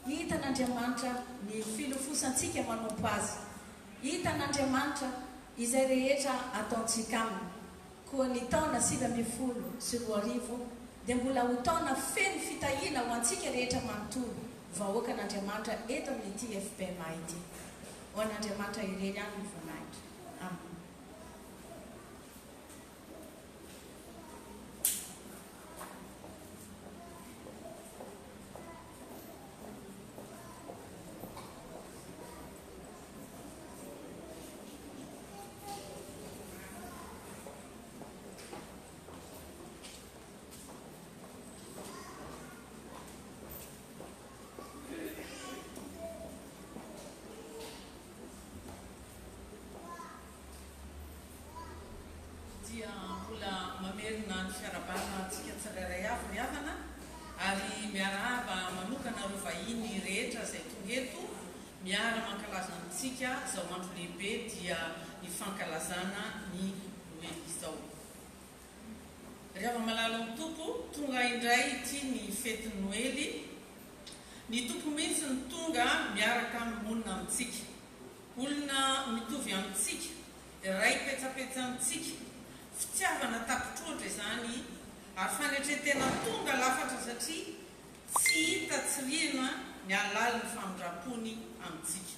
C: hitan'Andriamanitra ny filofosantsika manompo azy. Hitan'Andriamanitra izay rehetra ataontsika aminy. Koa ny taona 2024 dia mbola ho taona feno fitahiana ho antsika rehetra manontolo vahoaka an'Andriamanitra eto amin'ity FPMA ity. Ho an'Andriamanitra ireny ihany ny voninahitra. Amen.
E: nareo vahiny rehetra izay tonga eto miara mankalaza amintsika izao andro lehibe dia ny fankalazana ny Noely izao. Rehefa malala ny tompo tonga indray ity ny fety Noely. Ny tompo mihitsy ny tonga miaraka monina amintsika, olona mitovy amintsika, iray petsapetsa amintsika, fitiavana tapitroatra izany ary fanetretena tonga lafatra satria tsy hita tsirina ny alalin'ny famindrapony amintsika.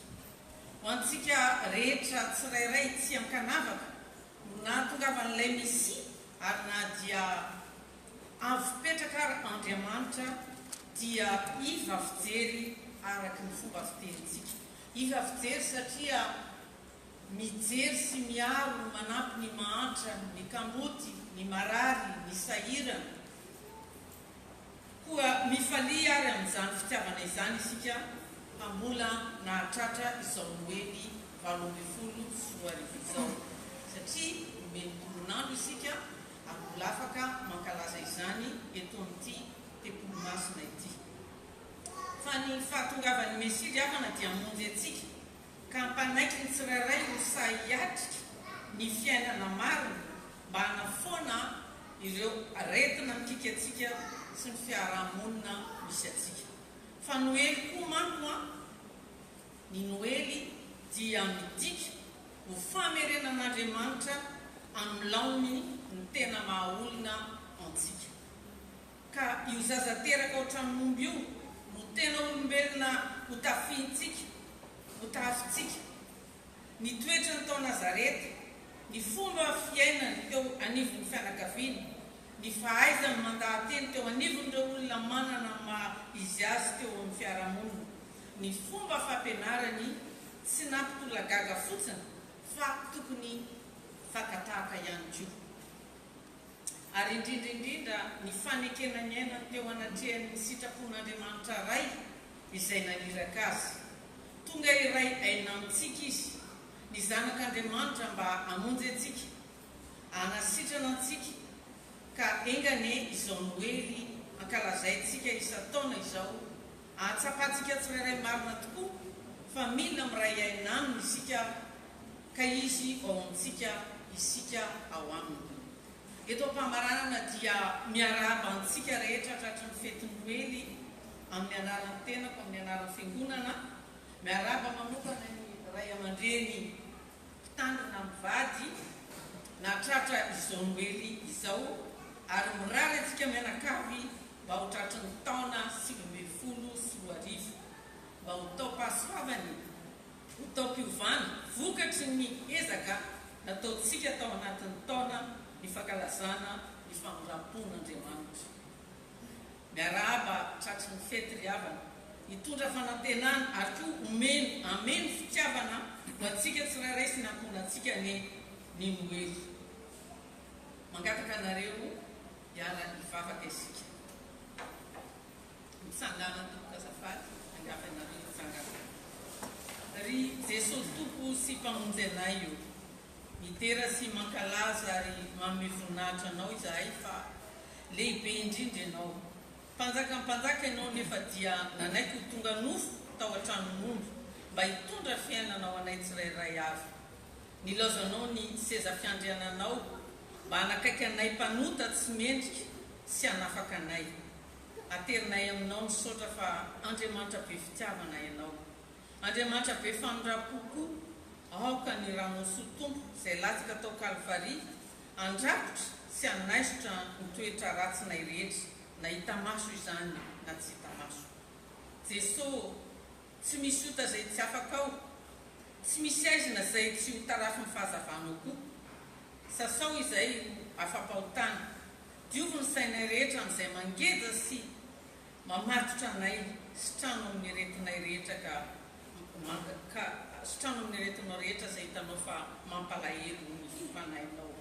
E: Ho antsika rehetra tsirairay tsy ankanavaka na tongavan'ilay misy ary na dia avypetraka Andriamanitra dia iva fijery araky ny fomba fitenintsika. Iva fijery satria mijery sy miaro manampy ny mahantra, ny kamoty, ny marary, ny sahirana. Koa mifalia ary amin'izany fitiavana izany isika hamola nahatratra izao Noely 2024 izao. Satria men'olonandro isika mbola afaka mankalaza izany eto amin'ity tempolomasina ity. Fa ny fahatongavan'ny Mesia diavana dia monjy antsika ka hampanaiky ny tsirairay ho sahiatrika ny fiainana marina mba hanafoana ireo aretina mikika atsika sy ny fiarahamonina misy atsika. Fa Noely koa manko ny Noely dia midika ho famerenan'Andriamanitra amin'ny laony ny tena mahaolona antsika. Ka io zaza teraka ohatran'omby io no tena olombelona ho tafiantsika, ho tafitsika. Ny toetra ny tao Nazareta, ny fomba fiainany teo anivon'ny fianakaviany, ny fahaizany mandahateny teo anivon'ireo olona manana maha izy azy teo amin'ny fiarahamonina, ny fomba fampianarany tsy nampitolagaga fotsiny fa tokony fakatahaka ihany koa. Ary indrindra ny fanekenany ainany teo anatrehan'ny sitrapon'Andriamanitra ray izay naniraka azy. Tonga iray aina amintsika izy, ny zanak'Andriamanitra mba hamonjy antsika, hanasitrana antsika, ka engane izao Noely ankalazaintsika isan-taona izao, ahatsapantsika tsirairay marina tokoa fa mila miray ainaminy isika ka izy ao amintsika isika ao aminy. Eto am-pamaranana dia miarahaba antsika rehetra tratry ny fety Noely amin'ny anaran'ny tenako, amin'ny anaran'ny fiangonana, miarahaba manokana ny ray aman-dreny mpitandrina mivady na tratra izao Noely izao, ary mirary antsika mianakavy mba ho tratry ny taona 2024 mba ho tao pahasoavany, ho tao mpiovana vokatry ny ezaka nataontsika tao anatin'ny taona ny fankalazana ny famindrapon'Andriamanitra. Miarahaba tratry ny fety riavana, hitondra fanantenana ary koa ameno fitiavana ho antsika tsirairay sy nampona antsika ny Noely. Mangataka anareo hiara hivavaka isika. Mitsangana tompo azafady, angafa anareo mitsangana. Ry Jesosy tompo sy mpamonjy anay io, mitera sy mankalaza ary manome voninahitra anao izahay fa lehibe indrindra ianao. Mpanjaka ianao nefa dia nanaiko tonga nofo tao an-tranon'omby mba hitondra fiainanao anay tsirairay avy. Nilazanao ny seza fiandriananao mba hanakaiky anay mpanota tsy mendrika sy hanafaka anay. Aterinay aminao ny sotra fa Andriamanitra be fitiavana ianao, Andriamanitra be famindrapoko, aoka ny ramoso tompo izay latsaka tao Kalvari, andrakotra sy anaisotra ny toetra ratsinay rehetra, na hitamaso izany na tsy hitamaso. Jesosy, tsy misy ota izay tsy afaka ao, tsy misy aizina izay tsy ho tarafy ny fahazavanao koa. Sasao izay afa-pahotana, diovy ny sainay rehetra amin'izay mangeda sy mamatotra anay, sitrano amin'ny aretinay rehetra ka sitrano amin'ny aretinao rehetra izay hitanao fa mampalahelo ny fanainao.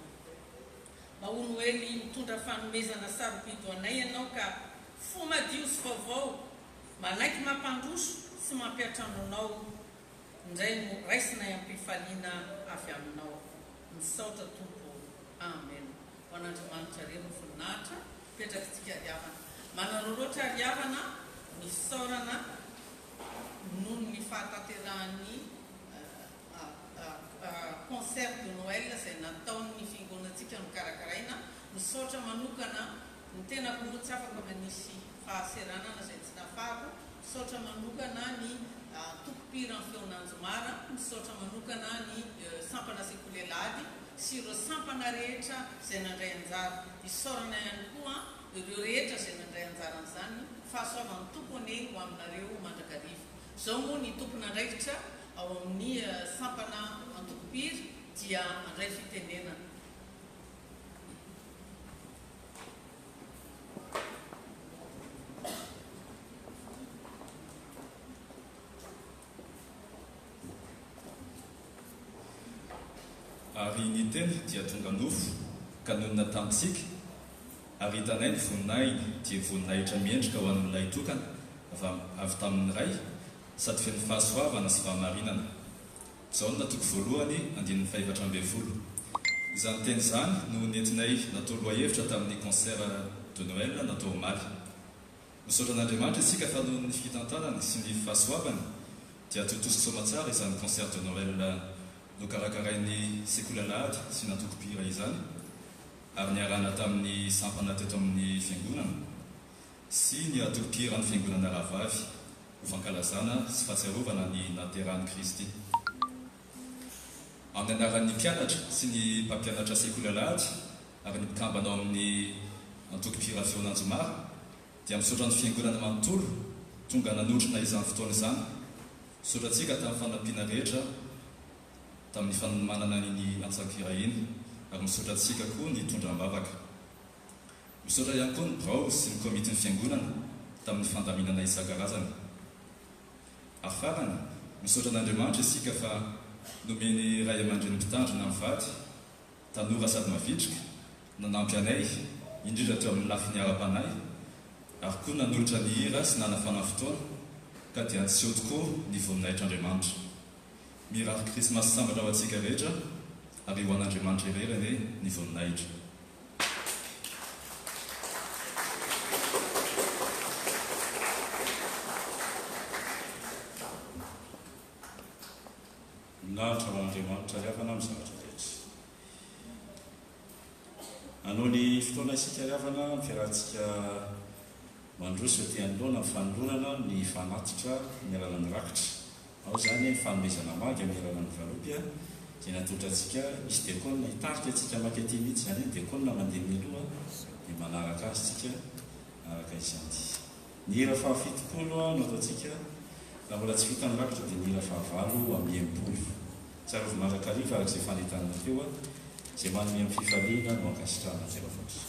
E: Mba ho Noely mitondra fanomezana sarobido anay ianao ka fo madio sy vaovao, manaiky mampandroso sy mampiatrano anao, indray no raisinay am-pifaliana avy aminao. Misaotra tompo. Amen. Ho an'Andriamanitra reo ny voninahitra, petraky tsika riavana. Manaroroatra riavana, ny fisaorana fahataterahany concert de Noël izay nataon'ny fiangonantsika nokarakaraina misaotra manokana ny tena kongotsy afaka manisy fahaseranana izay tsy nafako misaotra manokana ny tokopira ny feonanjomara misaotra manokana ny sampana sekolelady sy ireo sampana rehetra izay nandray anjara isaorana ihany koa ireo rehetra izay nandray anjaran'izany fahasoavan'ny tompony ho aminareo mandrakarivo zao moa ny tompona ndraikitra ao amin'ny sampana antokopira dia andray fitenenana.
F: Ary ny teny dia tonga nofo ka nonona tamintsika ary hitanay ny voninahiny dia voninahitra miendrika ho an'ilay tokana avy tamin'ny ray sady feno fahasoavana sy fahamarinana. Izao no natoko voalohany 520. Izany teny izany no nentinay natao loha-hevitra tamin'ny concert de Noël natao omaly. Misaotra an'Andriamanitra isika fa noho ny fitantanany sy ny fahasoavany dia totosotsoma tsara izany concert de Noël nokarakarain'ny sekolalahady sy natokopira izany ary niarana tamin'ny sampana teto amin'ny fiangonana sy ny atokopira ny fiangonana Rahavavy ho fankalazana sy fahatsiarovana ny naterahany Kristy. Amin'ny anaran'ny mpianatra sy ny mpampianatra sekolalahady ary ny mpikambana ao amin'ny antokopira feonanjomara dia misaotra ny fiangonana manontolo tonga nanotrona izany fotoana izany. Misaotra antsika tamin'ny fanampiana rehetra tamin'ny fanomanana ny antsakira iny ary misaotra antsika koa ny tondram-bavaka. Misaotra ihany koa ny brao sy ny komitin'ny fiangonana tamin'ny fandaminana isan-karazany. Afarany misaotra an'Andriamanitra isika fa nomeny ray aman-dreny mpitandrina amin'ny vady tanora sady mavitrika nanampy anay indrindra teo amin'ny lafiny ara-panay ary koa nanolotra ny hira sy nanafana fotoana ka dia anseho tokoa ny voninahitr'Andriamanitra. Mirary Krismasy sambatra ho antsika rehetra ary ho an'Andriamanitra irerany ny voninahitra.
A: Nahatra ho Andriamanitra riavana amin'ny zavatra rehetra. Anao ny fotoana isika riavana ny fiarahantsika mandroso ety anoloana ny fanolonana ny fanatitra ny alalan'ny rakitra. Ao zany fanomezana maga amin'ny alalan'ny varopia dia natolotra antsika misy diakona hitarika antsika makety mihitsy zany diakona mandeha mialoha dia manaraka azy tsika araka izany. Ny hira fahafitokolo no ataontsika raha mbola tsy vita ny rakitra dia ny hira fahavalo amin'ny embolo. Tsara vao marakariva arak'izay fanentanana teo izay manome amin'ny fifaliana no ankasitrahana tena fotsy.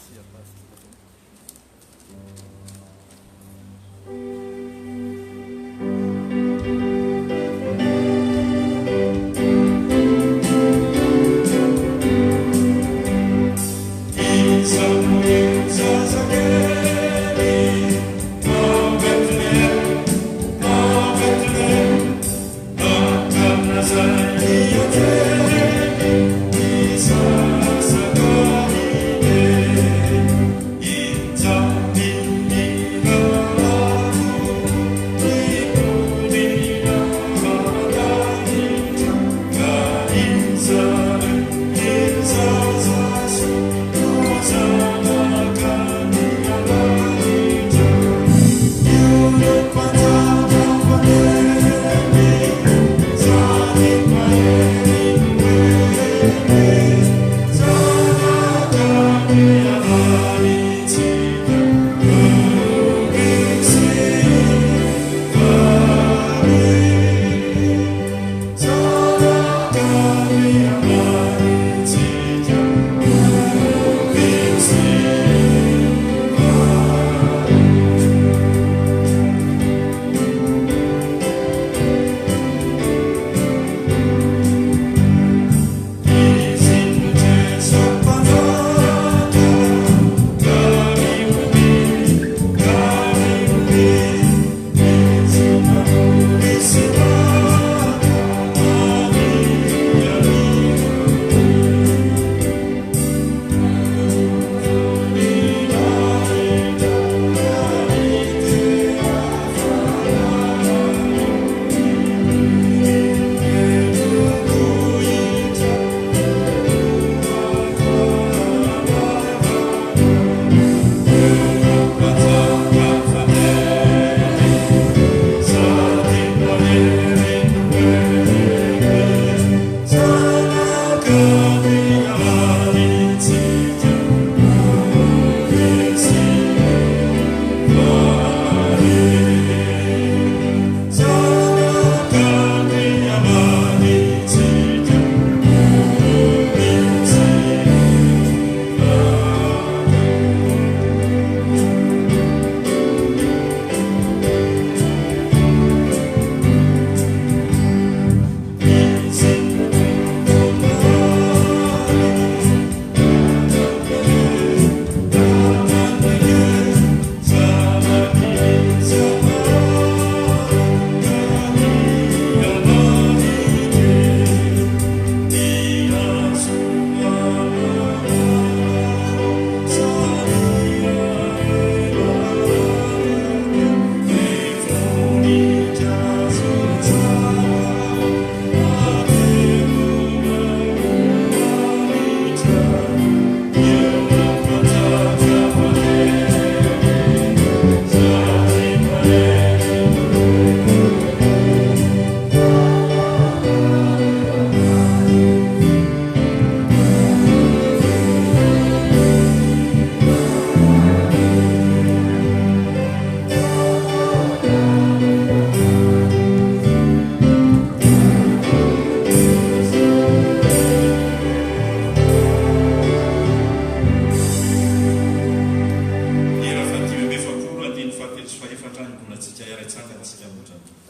A: antsika motrany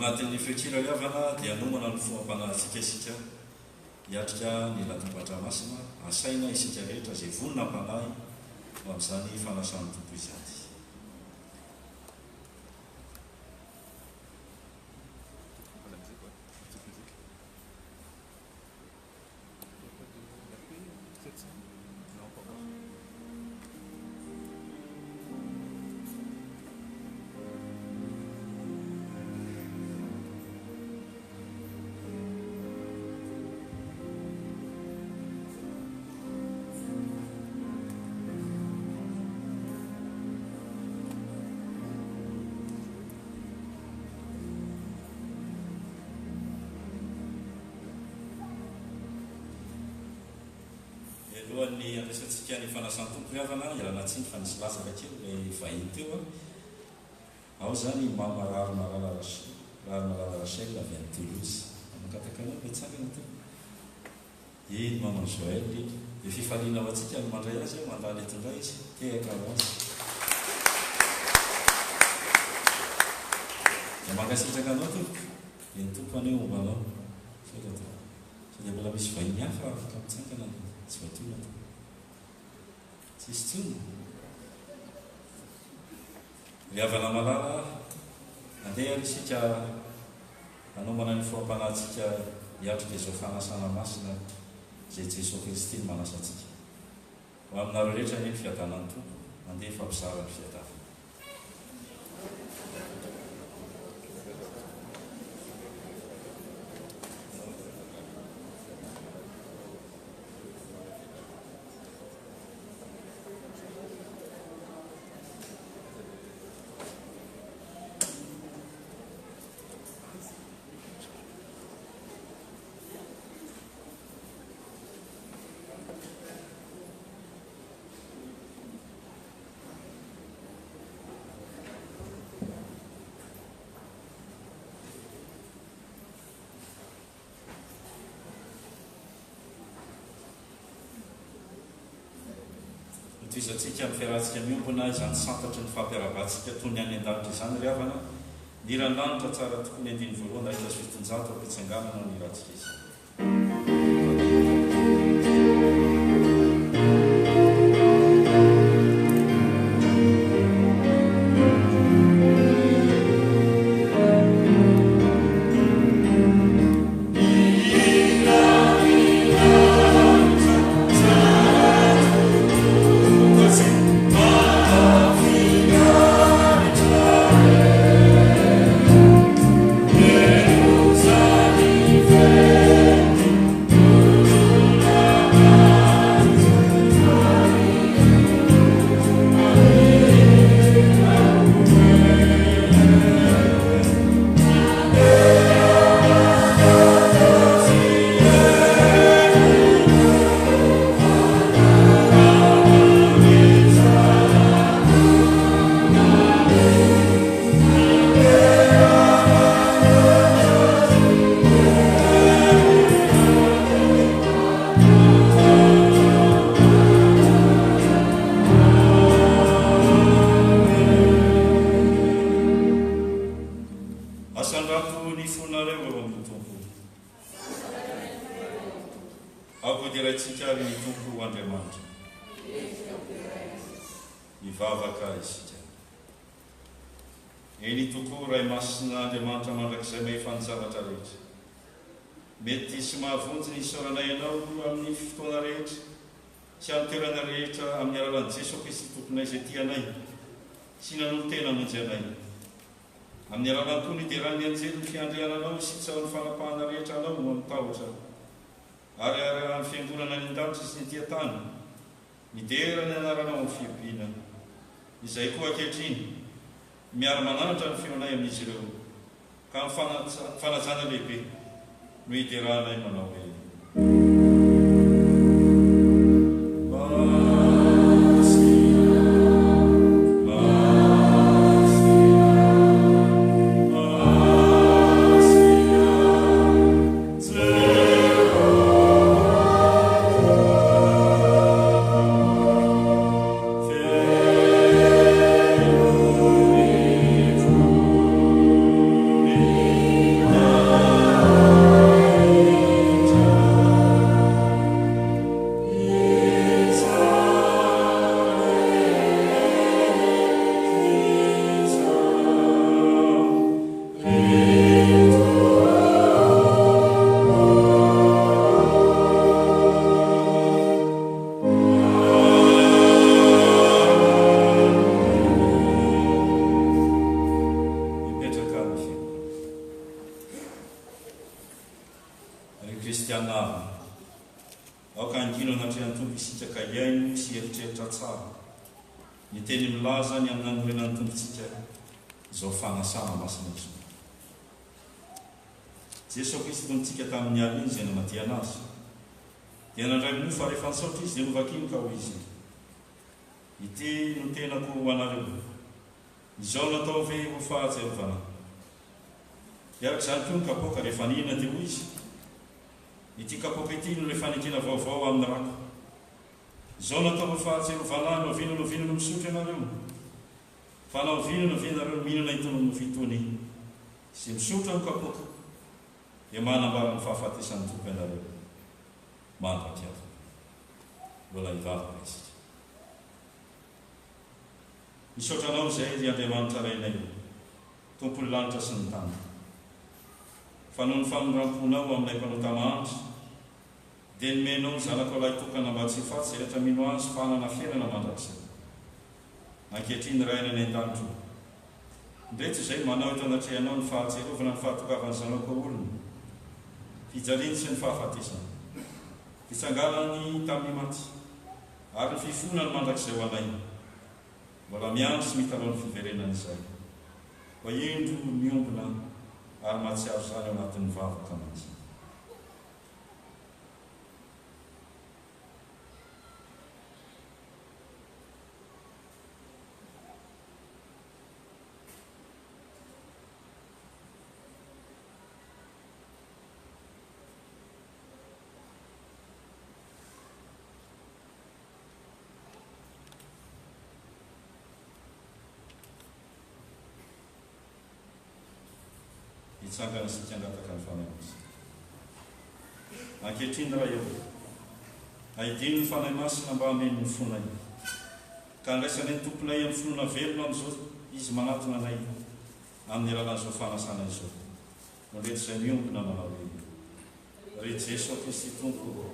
A: anatin'ny fetrira iavana dia anomana ny foampanatsika isika hiatrika ny latim-batra masina asaina isika rehetra zay vonina ampanahy ho amin'izany fanasan'ny tompo izany alohan'ny andraisantsika ny fanasan'ny tompo riavana ialana tsiny fa nisy lasaka kely le vahiny teo ao zany mama rarmalala rachel avy amin'ny Toulouse makatakana le tsangana teo iny mama Joël de fifaliana ao atsika no mandray azy mandala etondray izy tehaka azy de mankasitraka anao tompo ny tompo aneo ombanao sady mbola misy vahiny hafa afaka mitsangana tsy vatona tsisy tsony le havana malala andeha isika anomana ny foampanahtsika hiatrika izao fanasana masina zay Jesosy Kristy ny manasantsika ho aminareo rehetra ny fiadanany tompo andeha fampizara ny fiadana izatsika amin'ny fiarahantsika miompona izany santatry ny fampiaravantsika toy ny any an-danitra izany ry havana ny ranonanitra tsara tokoa ny andiny voalohana ahita azo fitonjato ampitsanganana ny rahantsika izy
G: Amen.
A: mandrato ny fonareo eo amin'ny tompo ampodirantsika ary ny tompo Andriamanitra mivavaka isika eny tokoa ray masin'Andriamanitra mandrakizay mahefany zavatra rehetra mety sy mahavonjy ny isaoranay ianao amin'ny fotoana rehetra sy amin'ny toerana rehetra amin'ny alalan'i Jesosy Kristy tomponay izay tianay sy nanolo tena monjy anay amin'ny alalan'ny koa ny deran'ny anjely ny fiandriananao sy tsao ny fanapahana rehetra anao mitahotra ary amin'ny fiangonana ny an-danitra sy ny tia-tany midera ny anaranao amin'ny fiompiana izay koa ankehitriny miara-mananatra ny feonay amin'izy ireo ka amin'ny fanajana lehibe no hideranay manao hoe Jesosy Kristy tontsika tamin'ny aliny izay namaty anazy dia nandray mofo rehefa nisaotra izy dia novakiny ka ho izy ity no tenako ho anareo izao natao ve ho fahatsiarovana iaraka izany koa ny kapoaka rehefa nihina dia ho izy ity kapoaka ity no rehefa nikena vaovao amin'ny rako izao natao ho fahatsiarovana noviana no misotro ianareo fa naoviana nareo mihinana itony no fitony sy misotro ny kapoaka dia manambara ny fahafatesan'ny tompo ianareo mandra-piava mbola hivavaka isika misaotranao izay ry Andriamanitra rainay tompony lanitra sy ny tany fa noho ny famonram-ponao aminay mpanota mahandry dia nomenao ny zanako lahy tokana mba tsy hifatsy rehetra mino azy fanana fiainana mandrakizay ankehitriny raina ny an-danitro ndretsy izay manao eto anatrehanao ny fahatserovana ny fahatokavany zanako olona fijaliany sy ny fahafatesana fitsanganany tamin'ny maty ary ny fifona ny mandrakizay ho anay mbola miandro sy mitanao ny fiverenana izay fa indro miombona ary mahatsiaro izany ao anatin'ny vavaka mantsy hitsangana sika angataka ny fanahy masina ankehitriny raha eo ahidiny ny fanahy masina mba hameny ny fonay ka ndraisany ny tomponay amin'ny finoana velona amin'izao izy manatona anay amin'ny alalan'izao fanasana izao nondreto izay miombona manao hoe ry Jesosy Kristy tompo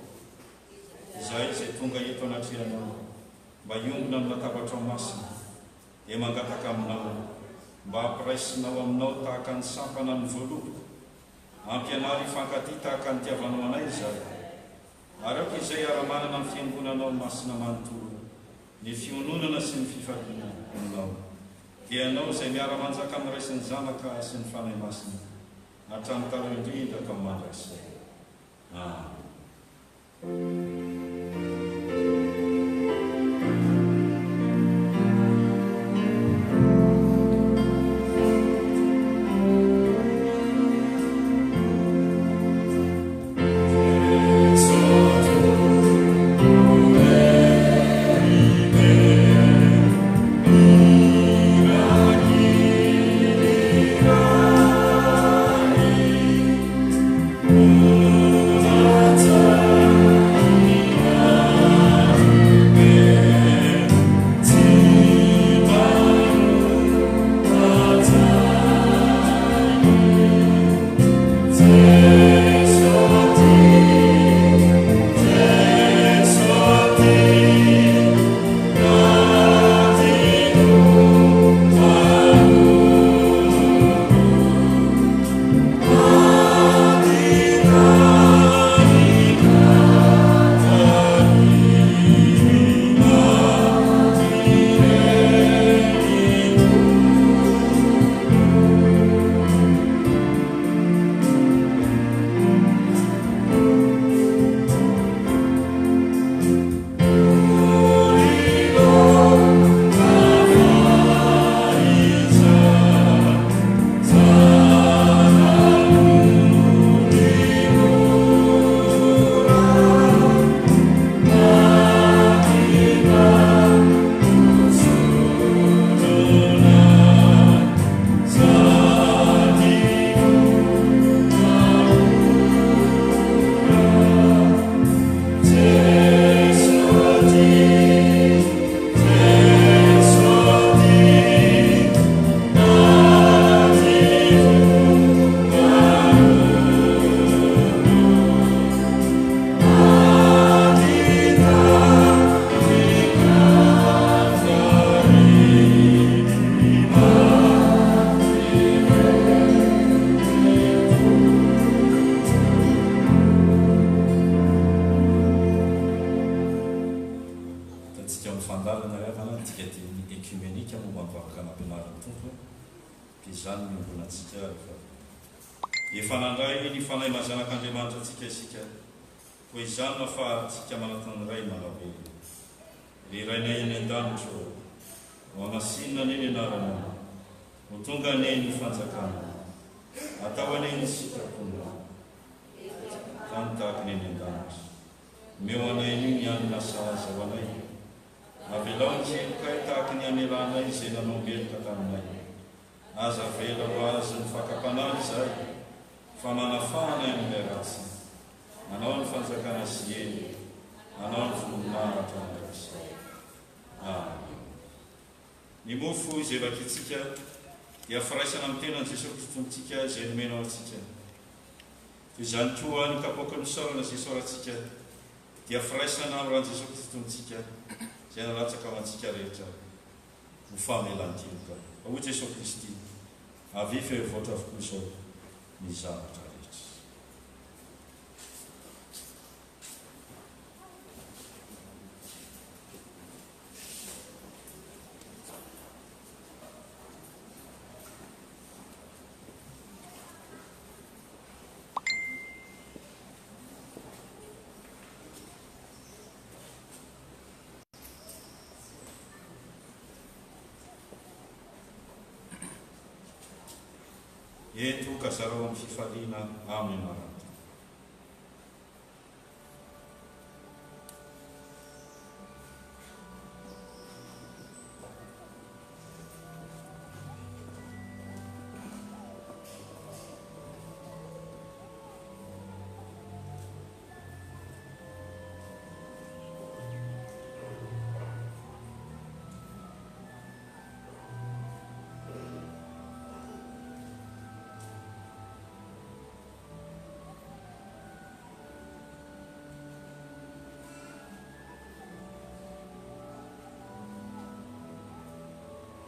A: izay tonga eto anatrehanao mba hiombona amin'ny latabatrao masina dia mangataka aminao mba hampiraisinao aminao tahaka ny sampana ny voaloboka ampianary fankaty tahaka ny tiavanao anay izay ary aoka izay ara-manana ny fiangonanao masina manontolo ny fiononana sy ny fifadinao dia ianao izay miara-manjaka amin'ny raisin'ny zanaka sy ny fanahy masina hatramin'ny talo indrindra ka mandrakizay
G: Oh
A: tsika momba mivavaka anampianarany tompo dia izany miombonantsika efa nandray ny fanahy mazanak'Andriamanitra atsika isika koa izany nafahatsika manatany ray malabe ry rainay any an-danitra ho amasinina ny anarana ho tonga neny fanjakana atao aneny sikapona tany tahaka ny any an-danitra meo anay ny anina saza ho anay avelao ny kelokay tahaka ny amelanay izay nanao-beloka taminay aza vela ho azy ny fakapanay izay fa manafanay amin'ilay ratsy manao ny fanjakana sy eny manao ny voninahitra andrasa ny mofo izay vakitsika dia firaisana amin'ny tenan'i Jesosy Kristy ntsika izay nomenao atsika toy izany koa ny kapoaka ny saorana izay soratsika dia firaisana amin'ny ran'i Jesosy Kristy ntsika izay nalatsaka ao antsika rehetra ho famelan-keloka ho Jesosy Kristy avy fevoatra avokoa izao ny zavatra rehetra. Eto kasarao amin'ny fifaliana amin'ny anarana.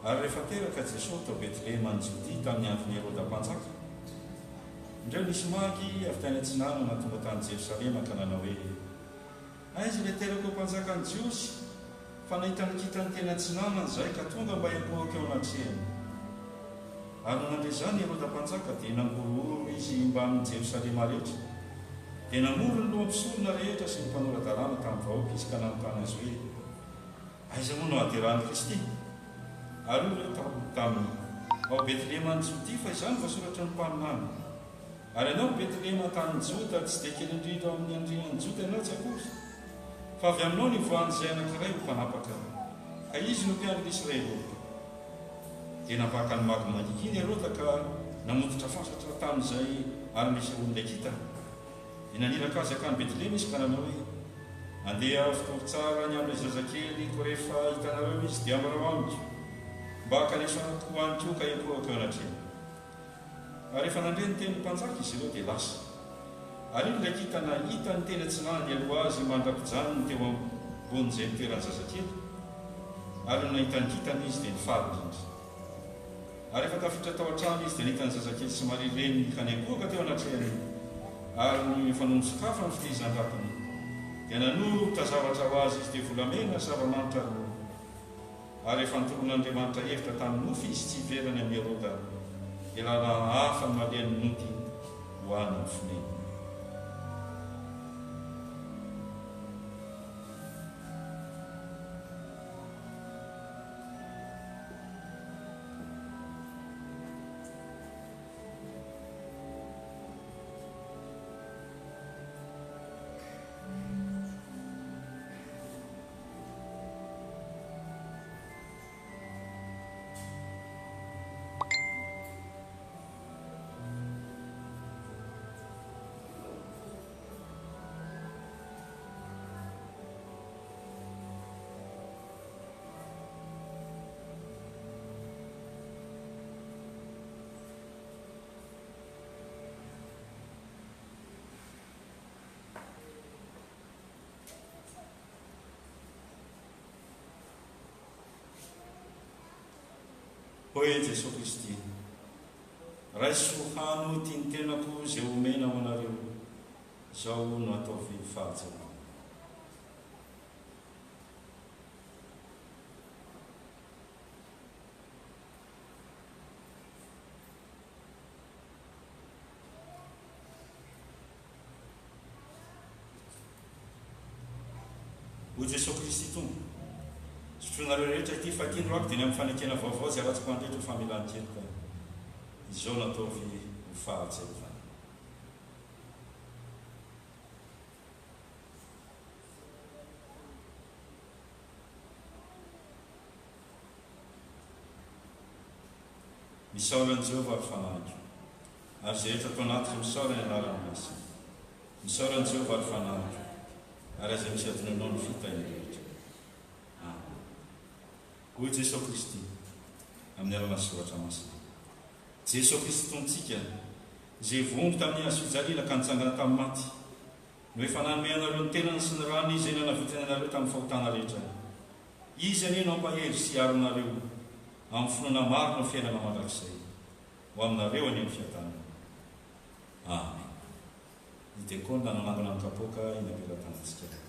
A: Ary rehefa teraka Jesosy tao Betlehema ny Jodia tamin'ny andron'ny Herôda mpanjaka, indreo nisy magy avy tany antsinanana tonga tany Jerosalema ka nanao hoe aiza ilay teraka ho mpanjakan'ny Jiosy fa nahita nikitany teny antsinanana izay ka tonga mba hiapoaka eo anatrehany. Ary nandre izany Herôda mpanjaka dia nangororo izy mba amin'ny Jerosalema rehetra dia namory ny lohampisorona rehetra sy ny mpanorandalàna tamin'ny vahoaka izy ka nanontany azy hoe aiza moa no ahaterahany Kristy? Ary io rehetra tamin'ny ao Betlehema ny Jodia fa izany voasoratra ny mpaminany. Ary ianao Betlehema tany Joda tsy dia kely indrindra amin'ny andrian'ny Joda ianao tsy akory fa avy aminao ny voan'izay anankiray ho mpanapaka ka izy no mpiandrin'Israely. Dia napaka ny magy madinika iny Herôda ka namototra fasatra tamin'izay ary misy olona kitana. Dia naniraka azy akany Betlehema izy ka nanao hoe andeha fitory tsara ny amin'ilay zazakely ko rehefa hitanareo izy dia ambarao amiko mba hakalesako aniko ka hiapoaka eo anatrehany. Ary rehefa nandre ny teny mpanjaka izy ireo dia lasa. Ary iny ilay kitana hita ny teny antsinany aloha azy mandrapijanony teo ambon'izay nitoerany zazakely. Ary nahita ny kitana izy dia nifaly indrindra. Ary rehefa tafiditra tao an-trano izy dia nahita ny zazakely sy marireniny ka niapoaka teo anatrehany. Ary ny fanonosokafo ny fitehizan-drakiny dia nanorota zavatra ho azy izy dia volamena zava-manitra roa. Ary rehefa nitoron'Andriamanitra hevitra tamin'ny nofy izy tsy hiverany amin'ny Herôda dia lala hafa ny malehan'ny noty ho any amin'ny foneny. Hoe Jesosy Kristy, raiso hano tiany tenako izay omena ho anareo, izao no ataovy fahatsarana. hoy Jesosy Kristy tombo sotronareo rehetra ity fa ity roako dia ny amin'ny fanekena vaovao zay aratsy mandrehetra ho famelany kely ka izao nataovy ho fahatsy misaorany Jehovah ary fanahy ary zay rehetra atao anaty misaorany anarany masina misaorany Jehovah ary fanahy ary aza misy adinanao ny fitainy rehetra hoy Jesosy Kristy amin'ny alana soratra masina Jesosy Kristy tontsika zay vombo tamin'ny hazo fijalila ka nitsangana tamin'ny maty no efa nanome anareo ny tenany sy ny rany izay nanavitany anareo tamin'ny fahotana rehetra izy anie no ampahery sy aronareo amin'ny finoana maro no fiainana mandrakizay ho aminareo any amin'ny fiadanana amen ny dekona nanangana amin'ny kapoka eny ampelatanatsika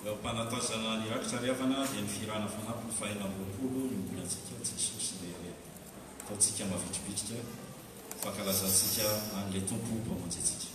A: eo mpanatazana ny rakitra riavana dia ny firana fanampy ny fahina amroapolo ny mbolantsika Jesosy lehibe ataontsika mavitribitrika fankalazantsika an'ilay tompo mpamonjy antsika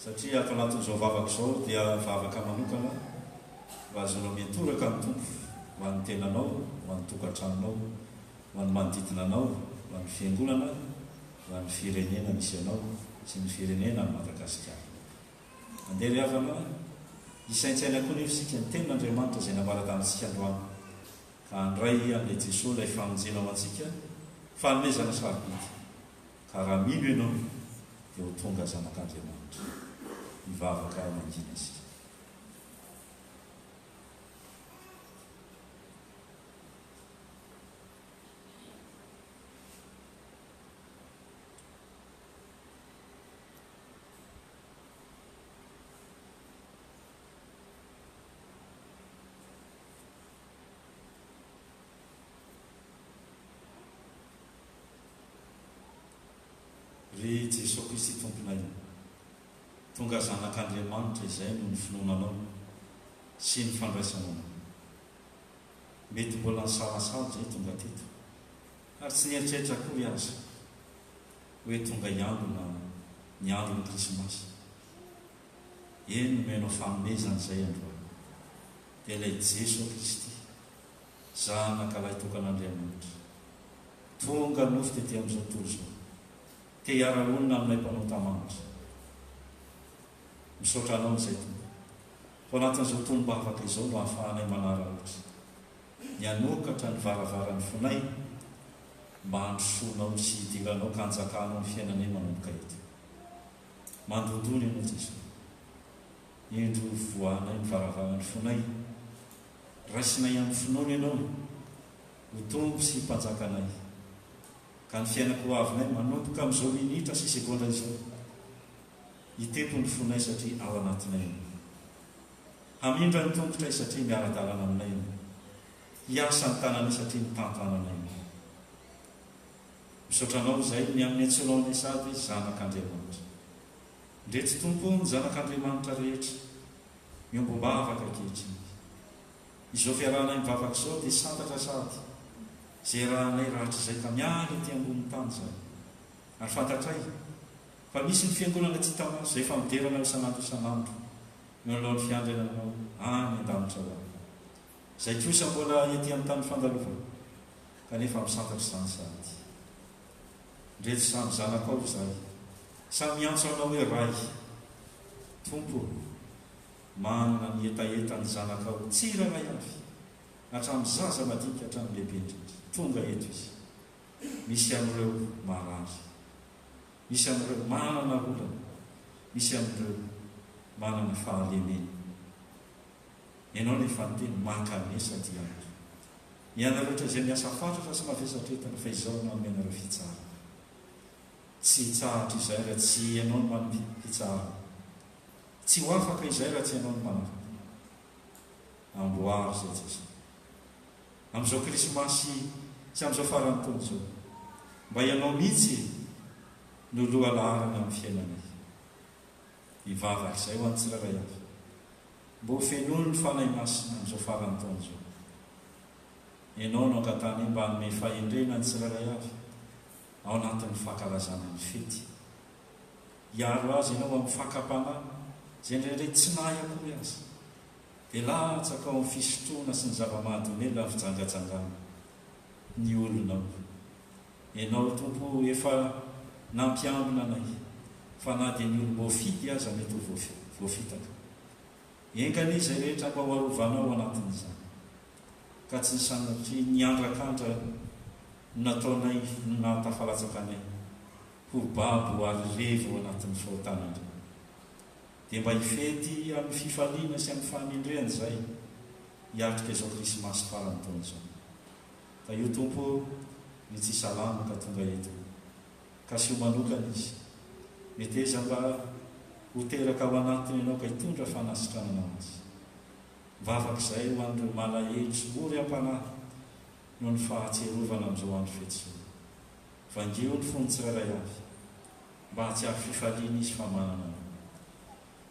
A: satria ato anatin'izao vavaka izao dia vavaka manokana mba azonao mitoraka amin'ny tompo ho an'ny tenanao, ho an'ny tokantranonao, ho an'ny manodidina anao, ho an'ny fiangonana, ho an'ny firenena misy anao sy ny firenena ny Madagasikara. Mandeha ry havana, isaintsaina koa nefa isika ny tenin'Andriamanitra izay namara tamintsika androany ka andray an'ilay jesosy ilay famonjena ao antsika fanomezana sarobidy ka raha mino ianao dia ho tonga zanak'Andriamanitra mivavaka mangina isika. Ry Jesosy Kristy tomponay, tonga zanak'Andriamanitra izay no ny finoananao sy ny fandraisanao. Mety mbola ny salasala zay tonga teto ary tsy nieritreritra akory aza hoe tonga iandona ny andro ny krismasy. Eny no menao fanomezana zay androany dia ilay Jesosy Kristy zanak'ilay tokan'Andriamanitra tonga nofo tetỳ amin'izao tontolo izao, te hiara-onina aminay mpanao tamanitra. Misaotra anao izay tompo, fa anatin'izao tombavaka izao no hahafahanay manara ohatra ny hanokatra ny varavarany fonay mba handrosoanao sy hidiranao ka hanjakanao ny fiainanay manomboka eto. Mandondony ianao Jesosy, endro voanay ny varavarany fonay, raisinay amin'ny finoana ianao ho tompo sy mpanjakanay, ka ny fiainako avinay manomboka amin'izao minitra sy sekonda izao hitempo ny fonay satria ao anatinay. Hamindra ny tompotray satria miara-dalana aminay, hiasa ny tananay satria mitantananay. Misaotra anao izay ny amin'ny antsoinao sady zanak'Andriamanitra. Ndretsy tompo ny zanak'Andriamanitra rehetra miombom-bavaka ankehitriny. Izao fiarahanay mivavaka izao dia santatra sady zay rahanay rahatra izay ka miala ety ambonin'ny tany izay. Ary fantatray fa misy ny fiangonana tsy hita maso izay famoderana isan'andro isan'andro mialohan'ny fiandrinanao any an-danitra ho any. Izay kosa mbola ety amin'ny tany fandalovana kanefa misantatra izany sady. Ndreto samy zanakao izay samy miantso anao hoe ray. Tompo, manana ny etaeta ny zanakao tsy raray avy hatramin'ny zaza madinika hatramin'ny lehibe indrindra. Tonga eto izy. Misy amin'ireo marary, misy amin'ireo manana olana, misy amin'ireo manana fahalemena. Ianao ny fanteny mankane sady andro. Miana rehetra izay miasa fatratra sy mavesatretana fa izao no amenareo fitsara. Tsy hitsahatra izay raha tsy ianao no manome fitsara. Tsy ho afaka izay raha tsy ianao no manafaka. Amboary izay Jesosy. Amin'izao krismasy sy amin'izao farany taona izao, mba ianao mihitsy no loha laharana amin'ny fiainanay. Hivavaka izay ho an'ny tsiraray avy. Mba ho fenono ny fanahy masina amin'izao farany taona izao. Ianao no ankatany mba hanome fahendrena ny tsiraray avy ao anatin'ny fankalazana ny fety. Hiaro azy ianao amin'ny fakapanahy izay indraindray tsy nahay akory azy. Dia latsaka ao amin'ny fisotroana sy ny zava-mahadomely amin'ny fijangajangana ny olonao. Ianao tompo efa nampiambina anay, fa na dia ny olom-bo fidy aza mety ho voafitaka. Engany izay rehetra mba ho arovanao anatin'izany. Ka tsy sanatria ny andrakandra nataonay natafalatsaka anay ho babo ary revo anatin'ny fahotanandra. Dia mba hifety amin'ny fifaliana sy amin'ny fahamindrehana izay hiatrika izao krismasy farany taona izao. Ka io tompo ny tsy salama ka tonga eto, ka sy ho manokana izy. Mety eza mba ho teraka ao anatiny ianao ka hitondra fanasitranana azy. Vavaka izay ho an'ireo malahelo mory am-panahy noho ny fahatserovana amin'izao andro fetsoa. Vangio ny fony tsiraray avy mba tsy ary fifaliana izy fa manana anao.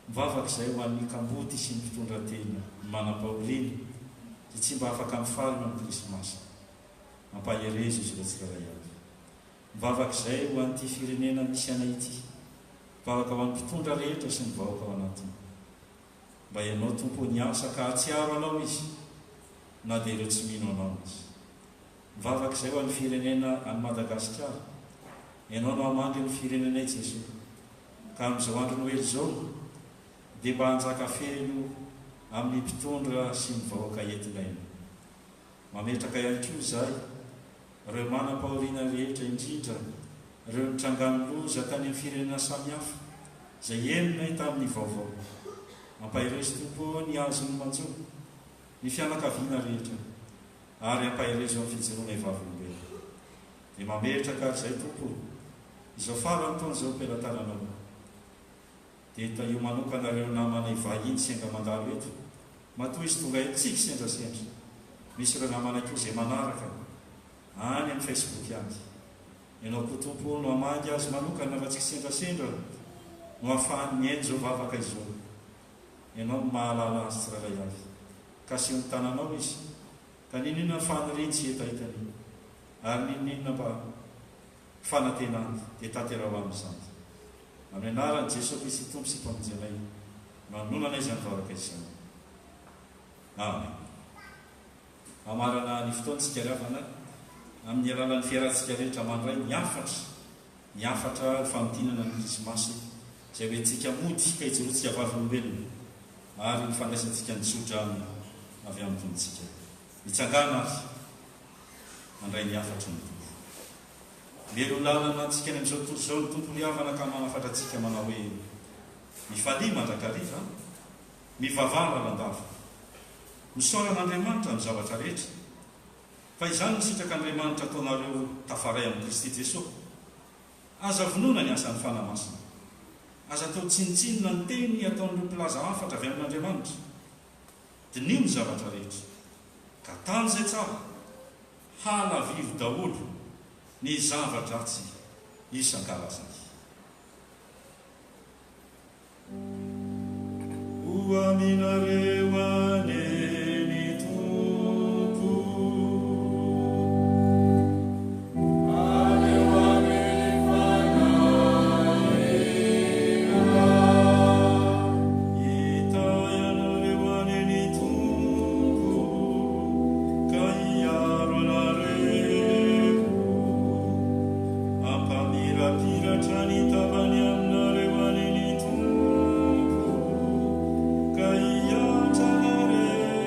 A: Mivavaka izay ho an'ny kamboty sy ny mpitondra-tena manam-paholina dia tsy mba afaka mifalina amin'ny krismasy, mampahereza izy ireo tsiraray avy. Mivavaka izay ho an'ity firenena misy anay ity, mivavaka ho an'ny mpitondra rehetra sy ny vahoaka ao anatiny. Mba ianao tompo ny asa ka hatsiaro anao izy na dia ireo tsy mino anao azy. Mivavaka izay ho an'ny firenena any Madagasikara, ianao no hamangy ny firenenay Jesosy, ka amin'izao andro noely izao dia mba hanjaka feno amin'ny mpitondra sy ny vahoaka entilaina. mametraka ihany koa izay ireo manam-pahoriana rehetra indrindra ireo mitrangano loza tany amin'ny firenena samihafa izay enina tamin'ny vaovao ampahirezo tompo ny azony manjo ny fianakaviana rehetra ary ampahirezo amin'ny fijoroana ivavolombelona dia mametraka ary izay tompo izao farany taona izao mpelantananao dia ta io manokana ireo namana ivahiny senga mandalo eto matoa izy tonga etsika sendrasendra misy ireo namana koa izay manaraka any amin'ny Facebook azy ianao koa tompo no amangy azy manokana fa tsika sendrasendra no ahafahany mihaino izao vavaka izao ianao mahalala azy tsiraray avy ka sy ny tananao izy ka ninona faniriny tsy hetahitany ary ninina mba fanatenany dia tateraho amin'izany amin'ny anarany Jesosy Kristy tompo sy mpamonjenay manonana izany vavaka izany. Amen. Amarana ny fotoantsika ravana amin'ny alalan'ny fiarantsika rehetra mandray niafatra famotinana ny Krismasy izay hoe tsika mody ka hijoroantsika vavolombelona ary ny fandraisantsika nisotra avy amin'ny tonontsika mitsangana azy mandray niafatra ny tompo melo lalana antsika ny amin'izao tontolo izao ny tompo liavana ka manafatra antsika manao hoe mifalia mandrakariva mivavara landava misaoran'Andriamanitra ny zavatra rehetra fa izany nisitraka Andriamanitra ataonareo tafaray amin'ny Kristy Jesosy aza vonoana ny asan'ny fanamasina aza atao tsinitsinina ny teny ataon'ireo mpilaza hafatra avy amin'Andriamanitra dinio ny zavatra rehetra ka tany izay tsara hala vivo daholo ny zavatra tsy isan-karazany. Aminareo aneny tompo aleo aneny fanaina itayanareo aneny tompo ka hiaro anareo ampamirapiratra ny tavany aminareo aneny tompo ka hiatra anareo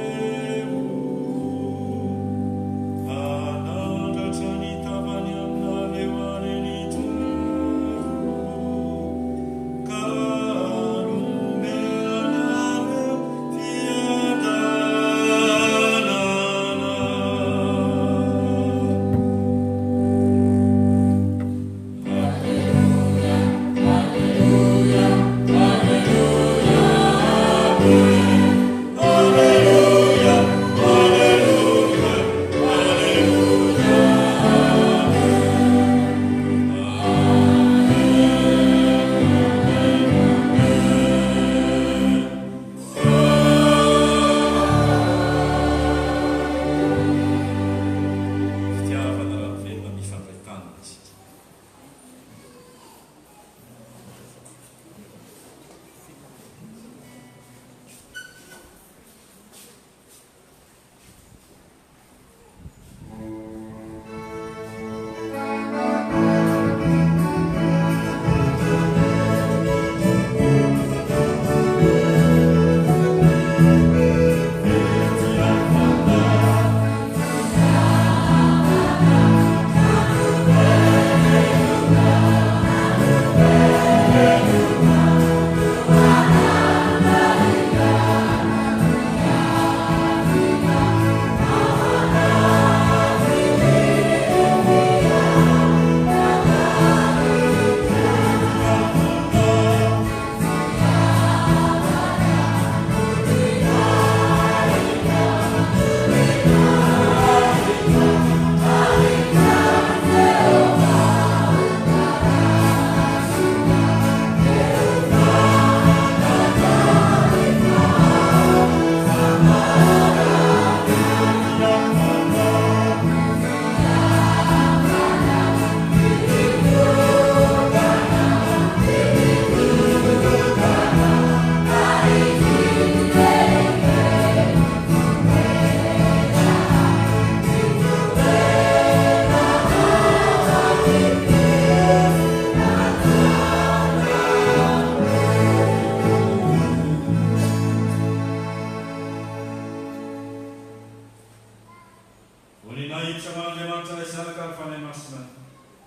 A: manitra man'andriamanitra ilay zanaka ny fanahy masina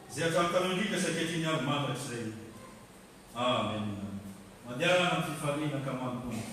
A: izay hatramin'nytanondrika saketiny avy mandratra izay amen mandiana amin'ny fifaliana ka manompony